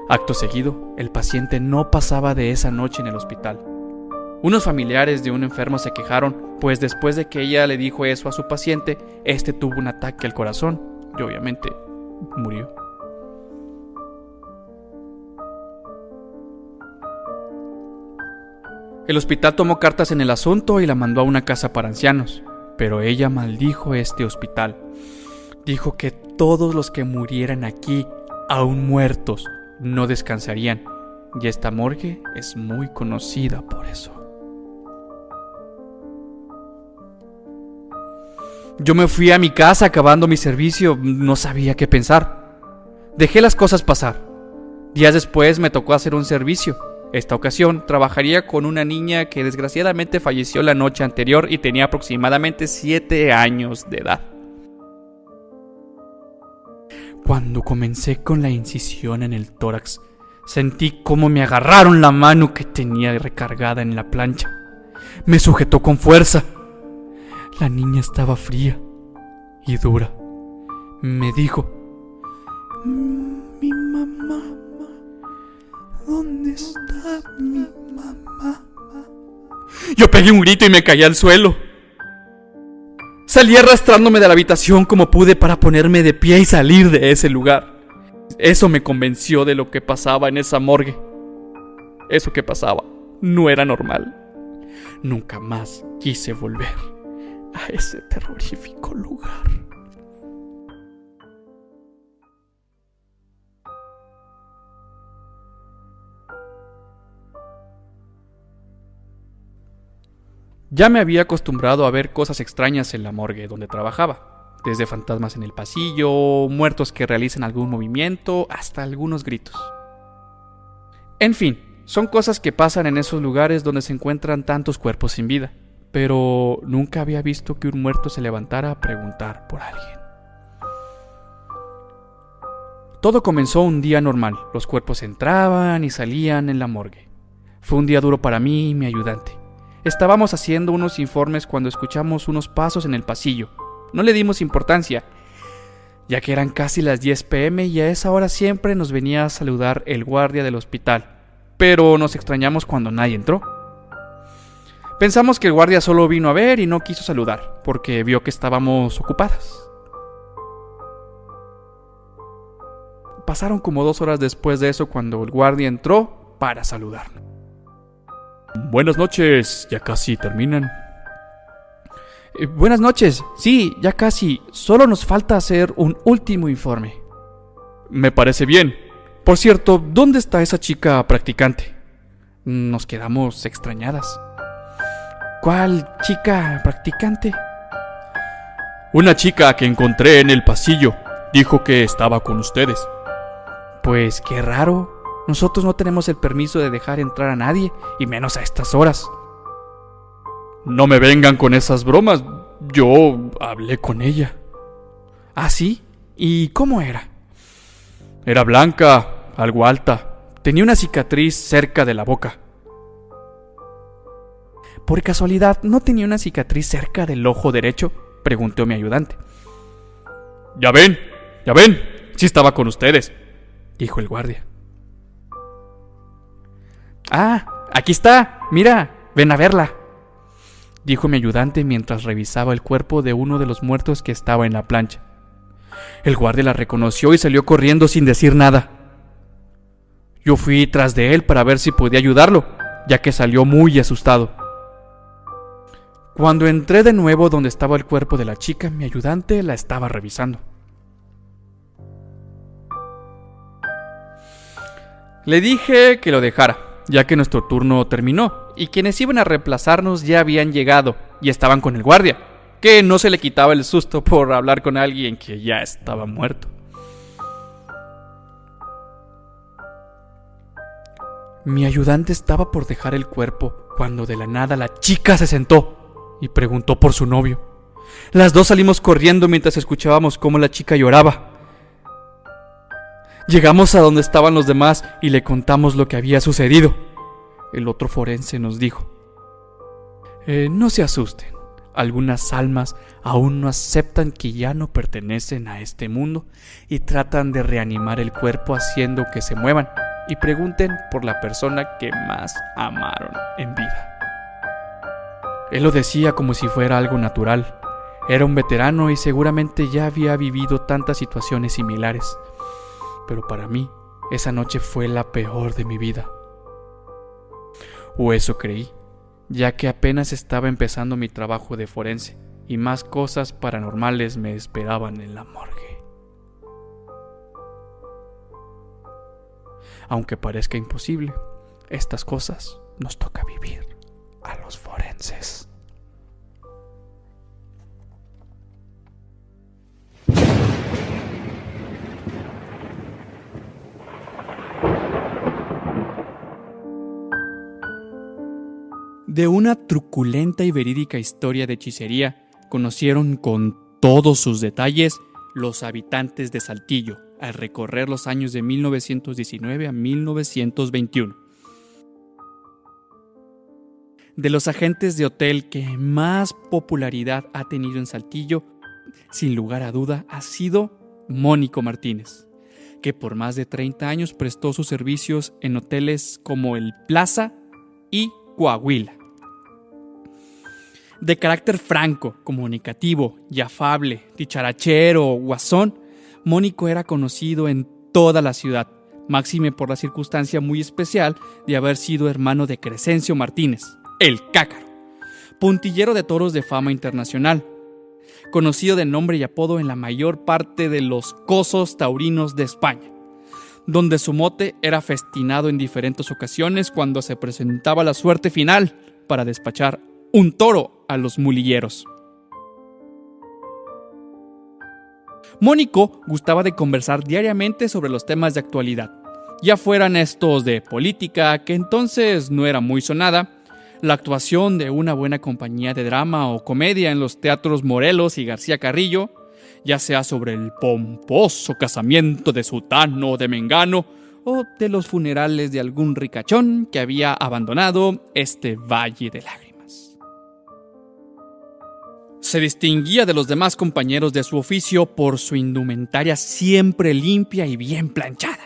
Acto seguido, el paciente no pasaba de esa noche en el hospital. Unos familiares de un enfermo se quejaron, pues después de que ella le dijo eso a su paciente, este tuvo un ataque al corazón y obviamente murió. El hospital tomó cartas en el asunto y la mandó a una casa para ancianos, pero ella maldijo este hospital. Dijo que todos los que murieran aquí, aún muertos, no descansarían, y esta morgue es muy conocida por eso. Yo me fui a mi casa acabando mi servicio, no sabía qué pensar. Dejé las cosas pasar. Días después me tocó hacer un servicio. Esta ocasión trabajaría con una niña que desgraciadamente falleció la noche anterior y tenía aproximadamente 7 años de edad. Cuando comencé con la incisión en el tórax, sentí cómo me agarraron la mano que tenía recargada en la plancha. Me sujetó con fuerza. La niña estaba fría y dura. Me dijo: mi mamá, ¿dónde está mi mamá? Yo pegué un grito y me caí al suelo. Salí arrastrándome de la habitación como pude para ponerme de pie y salir de ese lugar. Eso me convenció de lo que pasaba en esa morgue. Eso que pasaba no era normal. Nunca más quise volver a ese terrorífico lugar. Ya me había acostumbrado a ver cosas extrañas en la morgue donde trabajaba, desde fantasmas en el pasillo, muertos que realizan algún movimiento, hasta algunos gritos. En fin, son cosas que pasan en esos lugares donde se encuentran tantos cuerpos sin vida, pero nunca había visto que un muerto se levantara a preguntar por alguien. Todo comenzó un día normal, los cuerpos entraban y salían en la morgue. Fue un día duro para mí y mi ayudante. Estábamos haciendo unos informes cuando escuchamos unos pasos en el pasillo. No le dimos importancia, ya que eran casi las 10 p.m. y a esa hora siempre nos venía a saludar el guardia del hospital, pero nos extrañamos cuando nadie entró. Pensamos que el guardia solo vino a ver y no quiso saludar, porque vio que estábamos ocupadas. Pasaron como 2 horas después de eso cuando el guardia entró para saludarnos. Buenas noches, ya casi terminan. Buenas noches, sí, ya casi. Solo nos falta hacer un último informe. Me parece bien. Por cierto, ¿dónde está esa chica practicante? Nos quedamos extrañadas. ¿Cuál chica practicante? Una chica que encontré en el pasillo. Dijo que estaba con ustedes. Pues qué raro. Nosotros no tenemos el permiso de dejar entrar a nadie, y menos a estas horas. No me vengan con esas bromas. Yo hablé con ella. ¿Ah, sí? ¿Y cómo era? Era blanca, algo alta. Tenía una cicatriz cerca de la boca. ¿Por casualidad no tenía una cicatriz cerca del ojo derecho?, preguntó mi ayudante. Ya ven, sí estaba con ustedes, dijo el guardia. Ah, aquí está, mira, ven a verla, dijo mi ayudante mientras revisaba el cuerpo de uno de los muertos que estaba en la plancha. El guardia la reconoció y salió corriendo sin decir nada. Yo fui tras de él para ver si podía ayudarlo, ya que salió muy asustado. Cuando entré de nuevo donde estaba el cuerpo de la chica, mi ayudante la estaba revisando. Le dije que lo dejara, ya que nuestro turno terminó y quienes iban a reemplazarnos ya habían llegado y estaban con el guardia, que no se le quitaba el susto por hablar con alguien que ya estaba muerto. Mi ayudante estaba por dejar el cuerpo cuando de la nada la chica se sentó y preguntó por su novio. Las dos salimos corriendo mientras escuchábamos cómo la chica lloraba. Llegamos a donde estaban los demás y le contamos lo que había sucedido. El otro forense nos dijo: no se asusten, algunas almas aún no aceptan que ya no pertenecen a este mundo y tratan de reanimar el cuerpo haciendo que se muevan y pregunten por la persona que más amaron en vida. Él lo decía como si fuera algo natural. Era un veterano y seguramente ya había vivido tantas situaciones similares. Pero para mí, esa noche fue la peor de mi vida. O eso creí, ya que apenas estaba empezando mi trabajo de forense y más cosas paranormales me esperaban en la morgue. Aunque parezca imposible, estas cosas nos toca vivir a los forenses. De una truculenta y verídica historia de hechicería conocieron con todos sus detalles los habitantes de Saltillo al recorrer los años de 1919 a 1921. De los agentes de hotel que más popularidad ha tenido en Saltillo, sin lugar a duda, ha sido Mónico Martínez, que por más de 30 años prestó sus servicios en hoteles como el Plaza y Coahuila. De carácter franco, comunicativo y afable, dicharachero o guasón, Mónico era conocido en toda la ciudad, máxime por la circunstancia muy especial de haber sido hermano de Crescencio Martínez, el Cácaro, puntillero de toros de fama internacional, conocido de nombre y apodo en la mayor parte de los cosos taurinos de España, donde su mote era festinado en diferentes ocasiones cuando se presentaba la suerte final para despachar un toro a los mulilleros. Mónico gustaba de conversar diariamente sobre los temas de actualidad, ya fueran estos de política, que entonces no era muy sonada, la actuación de una buena compañía de drama o comedia en los teatros Morelos y García Carrillo, ya sea sobre el pomposo casamiento de sutano o de mengano, o de los funerales de algún ricachón que había abandonado este valle de lágrimas. Se distinguía de los demás compañeros de su oficio por su indumentaria siempre limpia y bien planchada.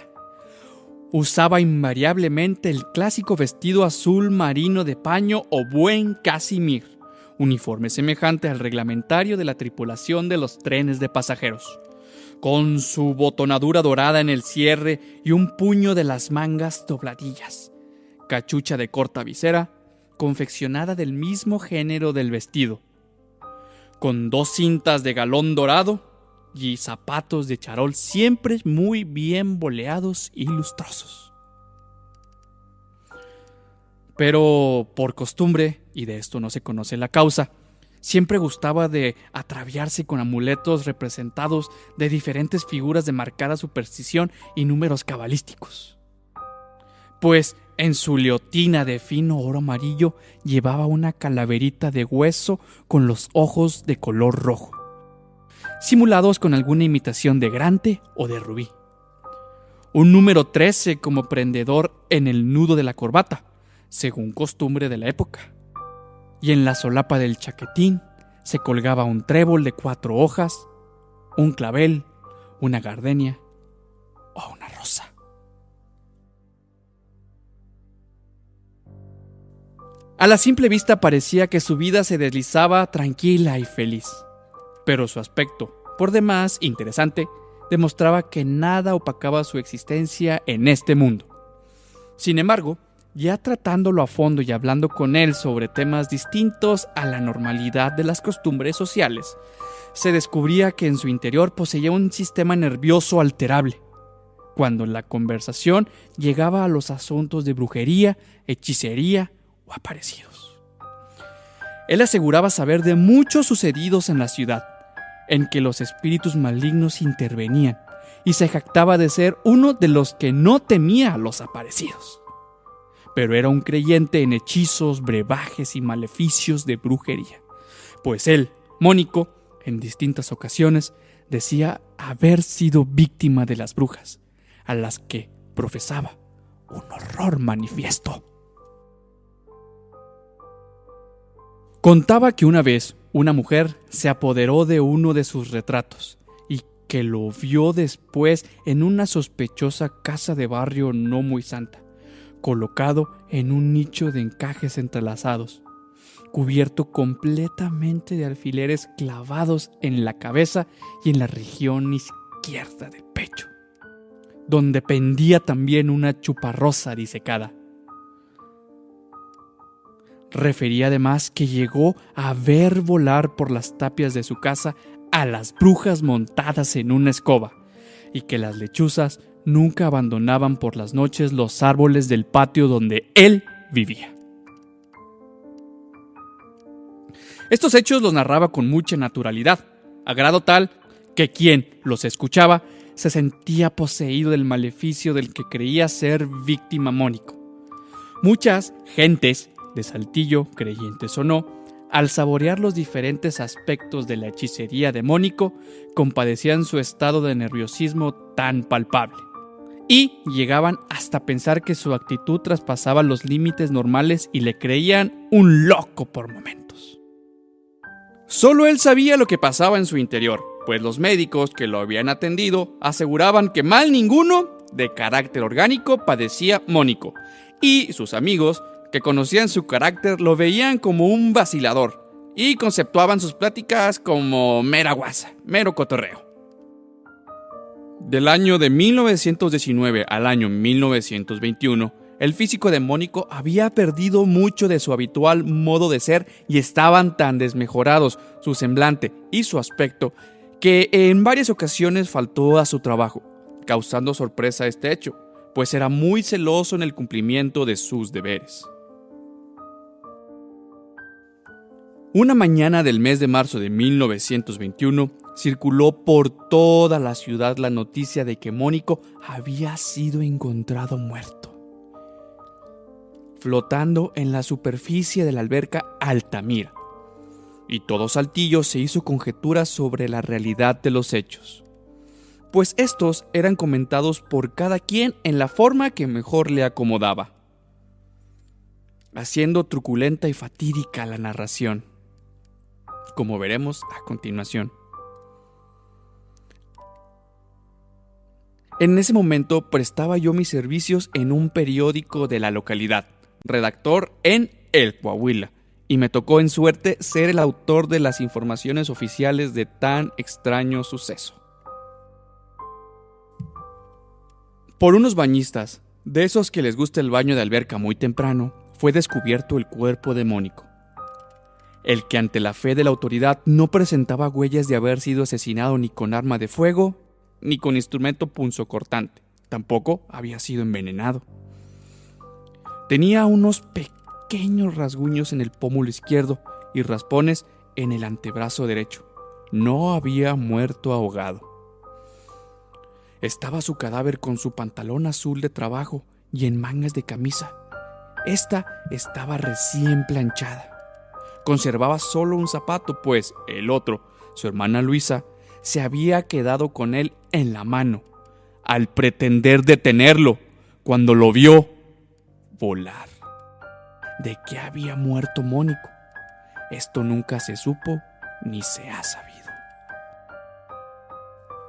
Usaba invariablemente el clásico vestido azul marino de paño o buen casimir, uniforme semejante al reglamentario de la tripulación de los trenes de pasajeros, con su botonadura dorada en el cierre y un puño de las mangas dobladillas, cachucha de corta visera, confeccionada del mismo género del vestido, con 2 cintas de galón dorado y zapatos de charol siempre muy bien boleados y lustrosos. Pero por costumbre, y de esto no se conoce la causa, siempre gustaba de ataviarse con amuletos representados de diferentes figuras de marcada superstición y números cabalísticos. Pues en su leotina de fino oro amarillo llevaba una calaverita de hueso con los ojos de color rojo, simulados con alguna imitación de grante o de rubí. Un número 13 como prendedor en el nudo de la corbata, según costumbre de la época. Y en la solapa del chaquetín se colgaba un trébol de 4 hojas, un clavel, una gardenia o una rosa. A la simple vista parecía que su vida se deslizaba tranquila y feliz, pero su aspecto, por demás interesante, demostraba que nada opacaba su existencia en este mundo. Sin embargo, ya tratándolo a fondo y hablando con él sobre temas distintos a la normalidad de las costumbres sociales, se descubría que en su interior poseía un sistema nervioso alterable, cuando la conversación llegaba a los asuntos de brujería, hechicería o aparecidos. Él aseguraba saber de muchos sucedidos en la ciudad, en que los espíritus malignos intervenían, y se jactaba de ser uno de los que no temía a los aparecidos. Pero era un creyente en hechizos, brebajes y maleficios de brujería, pues él, Mónico, en distintas ocasiones, decía haber sido víctima de las brujas, a las que profesaba un horror manifiesto. Contaba que una vez una mujer se apoderó de uno de sus retratos y que lo vio después en una sospechosa casa de barrio no muy santa, colocado en un nicho de encajes entrelazados, cubierto completamente de alfileres clavados en la cabeza y en la región izquierda del pecho, donde pendía también una chuparrosa disecada. Refería además que llegó a ver volar por las tapias de su casa a las brujas montadas en una escoba y que las lechuzas nunca abandonaban por las noches los árboles del patio donde él vivía. Estos hechos los narraba con mucha naturalidad, a grado tal que quien los escuchaba se sentía poseído del maleficio del que creía ser víctima Mónico. Muchas gentes de Saltillo, creyentes o no, al saborear los diferentes aspectos de la hechicería de Mónico, compadecían su estado de nerviosismo tan palpable y llegaban hasta pensar que su actitud traspasaba los límites normales y le creían un loco por momentos. Solo él sabía lo que pasaba en su interior, pues los médicos que lo habían atendido aseguraban que mal ninguno de carácter orgánico padecía Mónico, y sus amigos que conocían su carácter lo veían como un vacilador y conceptuaban sus pláticas como mera guasa, mero cotorreo. Del año de 1919 al año 1921, el físico de Mónico había perdido mucho de su habitual modo de ser y estaban tan desmejorados su semblante y su aspecto que en varias ocasiones faltó a su trabajo, causando sorpresa este hecho, pues era muy celoso en el cumplimiento de sus deberes. Una mañana del mes de marzo de 1921, circuló por toda la ciudad la noticia de que Mónico había sido encontrado muerto, flotando en la superficie de la alberca Altamira, y todo Saltillo se hizo conjeturas sobre la realidad de los hechos, pues estos eran comentados por cada quien en la forma que mejor le acomodaba, haciendo truculenta y fatídica la narración, como veremos a continuación. En ese momento prestaba yo mis servicios en un periódico de la localidad, redactor en El Coahuila, y me tocó en suerte ser el autor de las informaciones oficiales de tan extraño suceso. Por unos bañistas, de esos que les gusta el baño de alberca muy temprano, fue descubierto el cuerpo de Mónico, el que ante la fe de la autoridad no presentaba huellas de haber sido asesinado ni con arma de fuego, ni con instrumento punzocortante, tampoco había sido envenenado. Tenía unos pequeños rasguños en el pómulo izquierdo y raspones en el antebrazo derecho. No había muerto ahogado. Estaba su cadáver con su pantalón azul de trabajo y en mangas de camisa. Esta estaba recién planchada. Conservaba solo un zapato, pues el otro, su hermana Luisa, se había quedado con él en la mano, al pretender detenerlo, cuando lo vio volar. ¿De qué había muerto Mónico? Esto nunca se supo ni se ha sabido.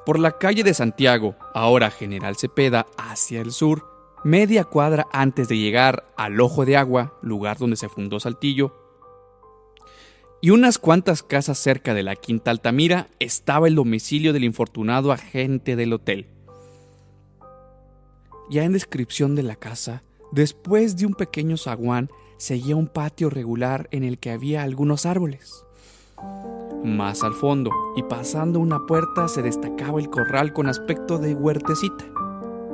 Por la calle de Santiago, ahora General Cepeda, hacia el sur, media cuadra antes de llegar al Ojo de Agua, lugar donde se fundó Saltillo, y unas cuantas casas cerca de la Quinta Altamira, estaba el domicilio del infortunado agente del hotel. Ya en descripción de la casa, después de un pequeño zaguán, seguía un patio regular en el que había algunos árboles. Más al fondo, y pasando una puerta, se destacaba el corral con aspecto de huertecita,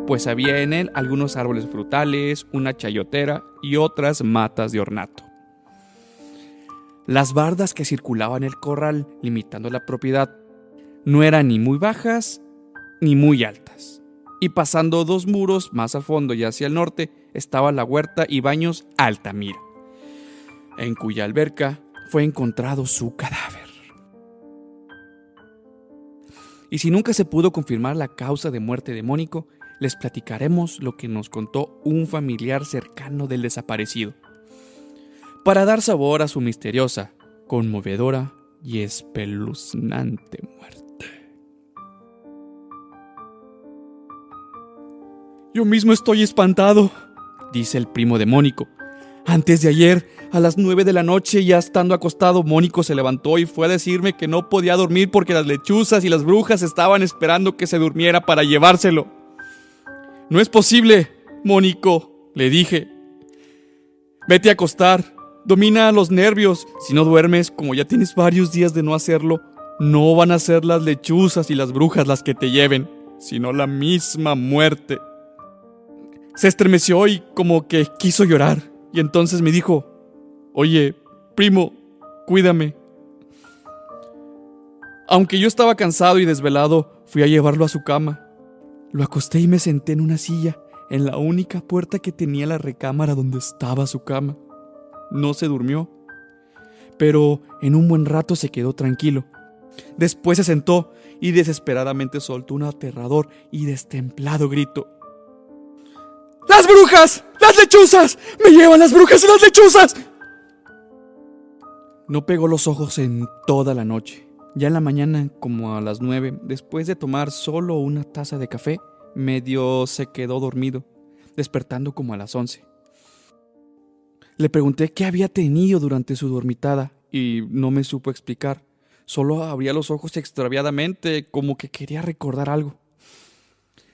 pues había en él algunos árboles frutales, una chayotera y otras matas de ornato. Las bardas que circulaban el corral, limitando la propiedad, no eran ni muy bajas ni muy altas. Y pasando dos muros más al fondo y hacia el norte, estaba la huerta y baños Altamira, en cuya alberca fue encontrado su cadáver. Y si nunca se pudo confirmar la causa de muerte de Mónico, les platicaremos lo que nos contó un familiar cercano del desaparecido, para dar sabor a su misteriosa, conmovedora y espeluznante muerte. Yo mismo estoy espantado, dice el primo de Mónico. Antes de ayer, a las 9 de la noche, ya estando acostado, Mónico se levantó y fue a decirme que no podía dormir porque las lechuzas y las brujas estaban esperando que se durmiera para llevárselo. No es posible, Mónico, le dije. Vete a acostar. Domina los nervios. Si no duermes, como ya tienes varios días de no hacerlo, no van a ser las lechuzas y las brujas las que te lleven. sino la misma muerte. Se estremeció y como que quiso llorar, y entonces me dijo: oye, primo, cuídame. Aunque yo estaba cansado y desvelado, fui a llevarlo a su cama. Lo acosté y me senté en una silla, en la única puerta que tenía la recámara donde estaba su cama. No se durmió, pero en un buen rato se quedó tranquilo. Después se sentó y desesperadamente soltó un aterrador y destemplado grito: ¡Las brujas! ¡Las lechuzas! ¡Me llevan las brujas y las lechuzas! No pegó los ojos en toda la noche. Ya en la mañana, como a las 9, después de tomar solo una taza de café, medio se quedó dormido, despertando como a las 11. Le pregunté qué había tenido durante su dormitada y no me supo explicar. Solo abría los ojos extraviadamente, como que quería recordar algo.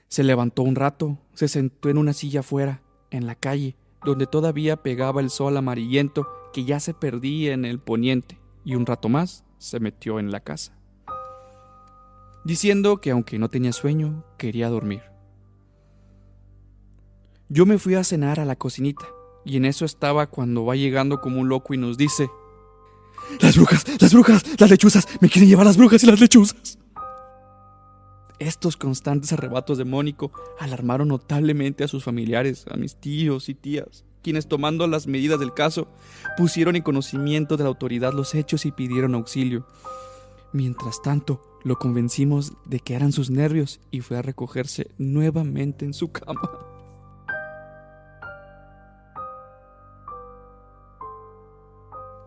Se levantó un rato, se sentó en una silla afuera, en la calle, donde todavía pegaba el sol amarillento que ya se perdía en el poniente, y un rato más se metió en la casa, diciendo que aunque no tenía sueño, quería dormir. Yo me fui a cenar a la cocinita, y en eso estaba cuando va llegando como un loco y nos dice: ¡Las brujas! ¡Las brujas! ¡Las lechuzas! ¡Me quieren llevar las brujas y las lechuzas! Estos constantes arrebatos de Mónico alarmaron notablemente a sus familiares, a mis tíos y tías, quienes, tomando las medidas del caso, pusieron en conocimiento de la autoridad los hechos y pidieron auxilio. Mientras tanto, lo convencimos de que eran sus nervios y fue a recogerse nuevamente en su cama.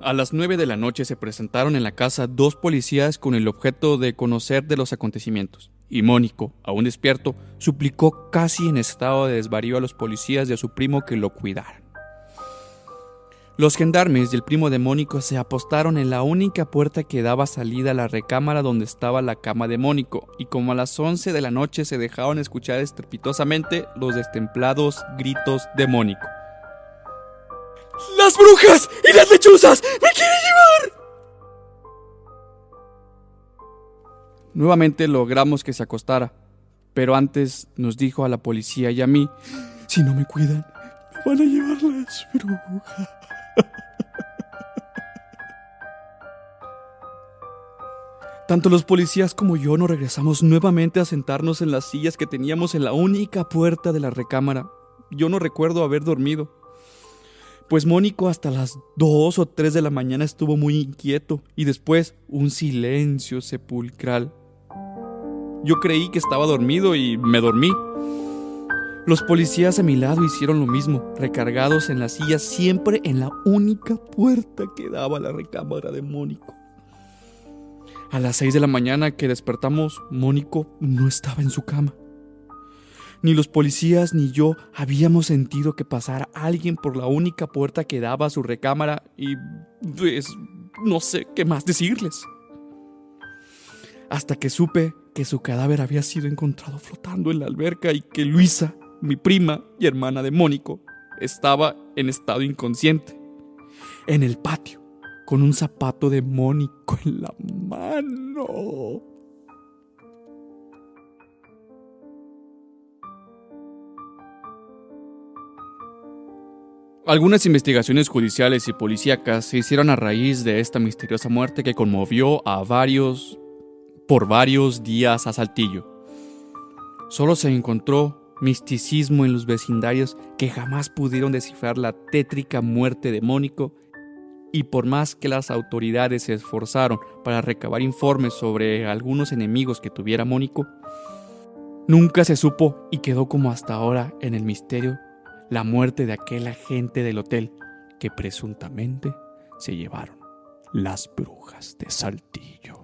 A las 9 de la noche se presentaron en la casa 2 policías con el objeto de conocer de los acontecimientos, y Mónico, aún despierto, suplicó casi en estado de desvarío a los policías y a su primo que lo cuidaran. Los gendarmes y el primo de Mónico se apostaron en la única puerta que daba salida a la recámara donde estaba la cama de Mónico, y como a las 11 de la noche se dejaron escuchar estrepitosamente los destemplados gritos de Mónico: ¡Las brujas y las lechuzas! ¡Me quieren llevar! Nuevamente logramos que se acostara, pero antes nos dijo a la policía y a mí: si no me cuidan, me van a llevar las brujas. Tanto los policías como yo nos regresamos nuevamente a sentarnos en las sillas que teníamos en la única puerta de la recámara. Yo no recuerdo haber dormido, pues Mónico hasta las 2 o 3 de la mañana estuvo muy inquieto, y después un silencio sepulcral. Yo creí que estaba dormido y me dormí. Los policías a mi lado hicieron lo mismo, recargados en las sillas, siempre en la única puerta que daba a la recámara de Mónico. A las 6 de la mañana que despertamos, Mónico no estaba en su cama. Ni los policías ni yo habíamos sentido que pasara alguien por la única puerta que daba a su recámara, y pues no sé qué más decirles. Hasta que supe que su cadáver había sido encontrado flotando en la alberca y que Luisa, mi prima y hermana de Mónico, estaba en estado inconsciente, en el patio, con un zapato de Mónico en la mano. Algunas investigaciones judiciales y policíacas se hicieron a raíz de esta misteriosa muerte que conmovió por varios días a Saltillo. Solo se encontró misticismo en los vecindarios que jamás pudieron descifrar la tétrica muerte de Mónico, y por más que las autoridades se esforzaron para recabar informes sobre algunos enemigos que tuviera Mónico, nunca se supo, y quedó como hasta ahora en el misterio la muerte de aquel agente del hotel que presuntamente se llevaron las brujas de Saltillo.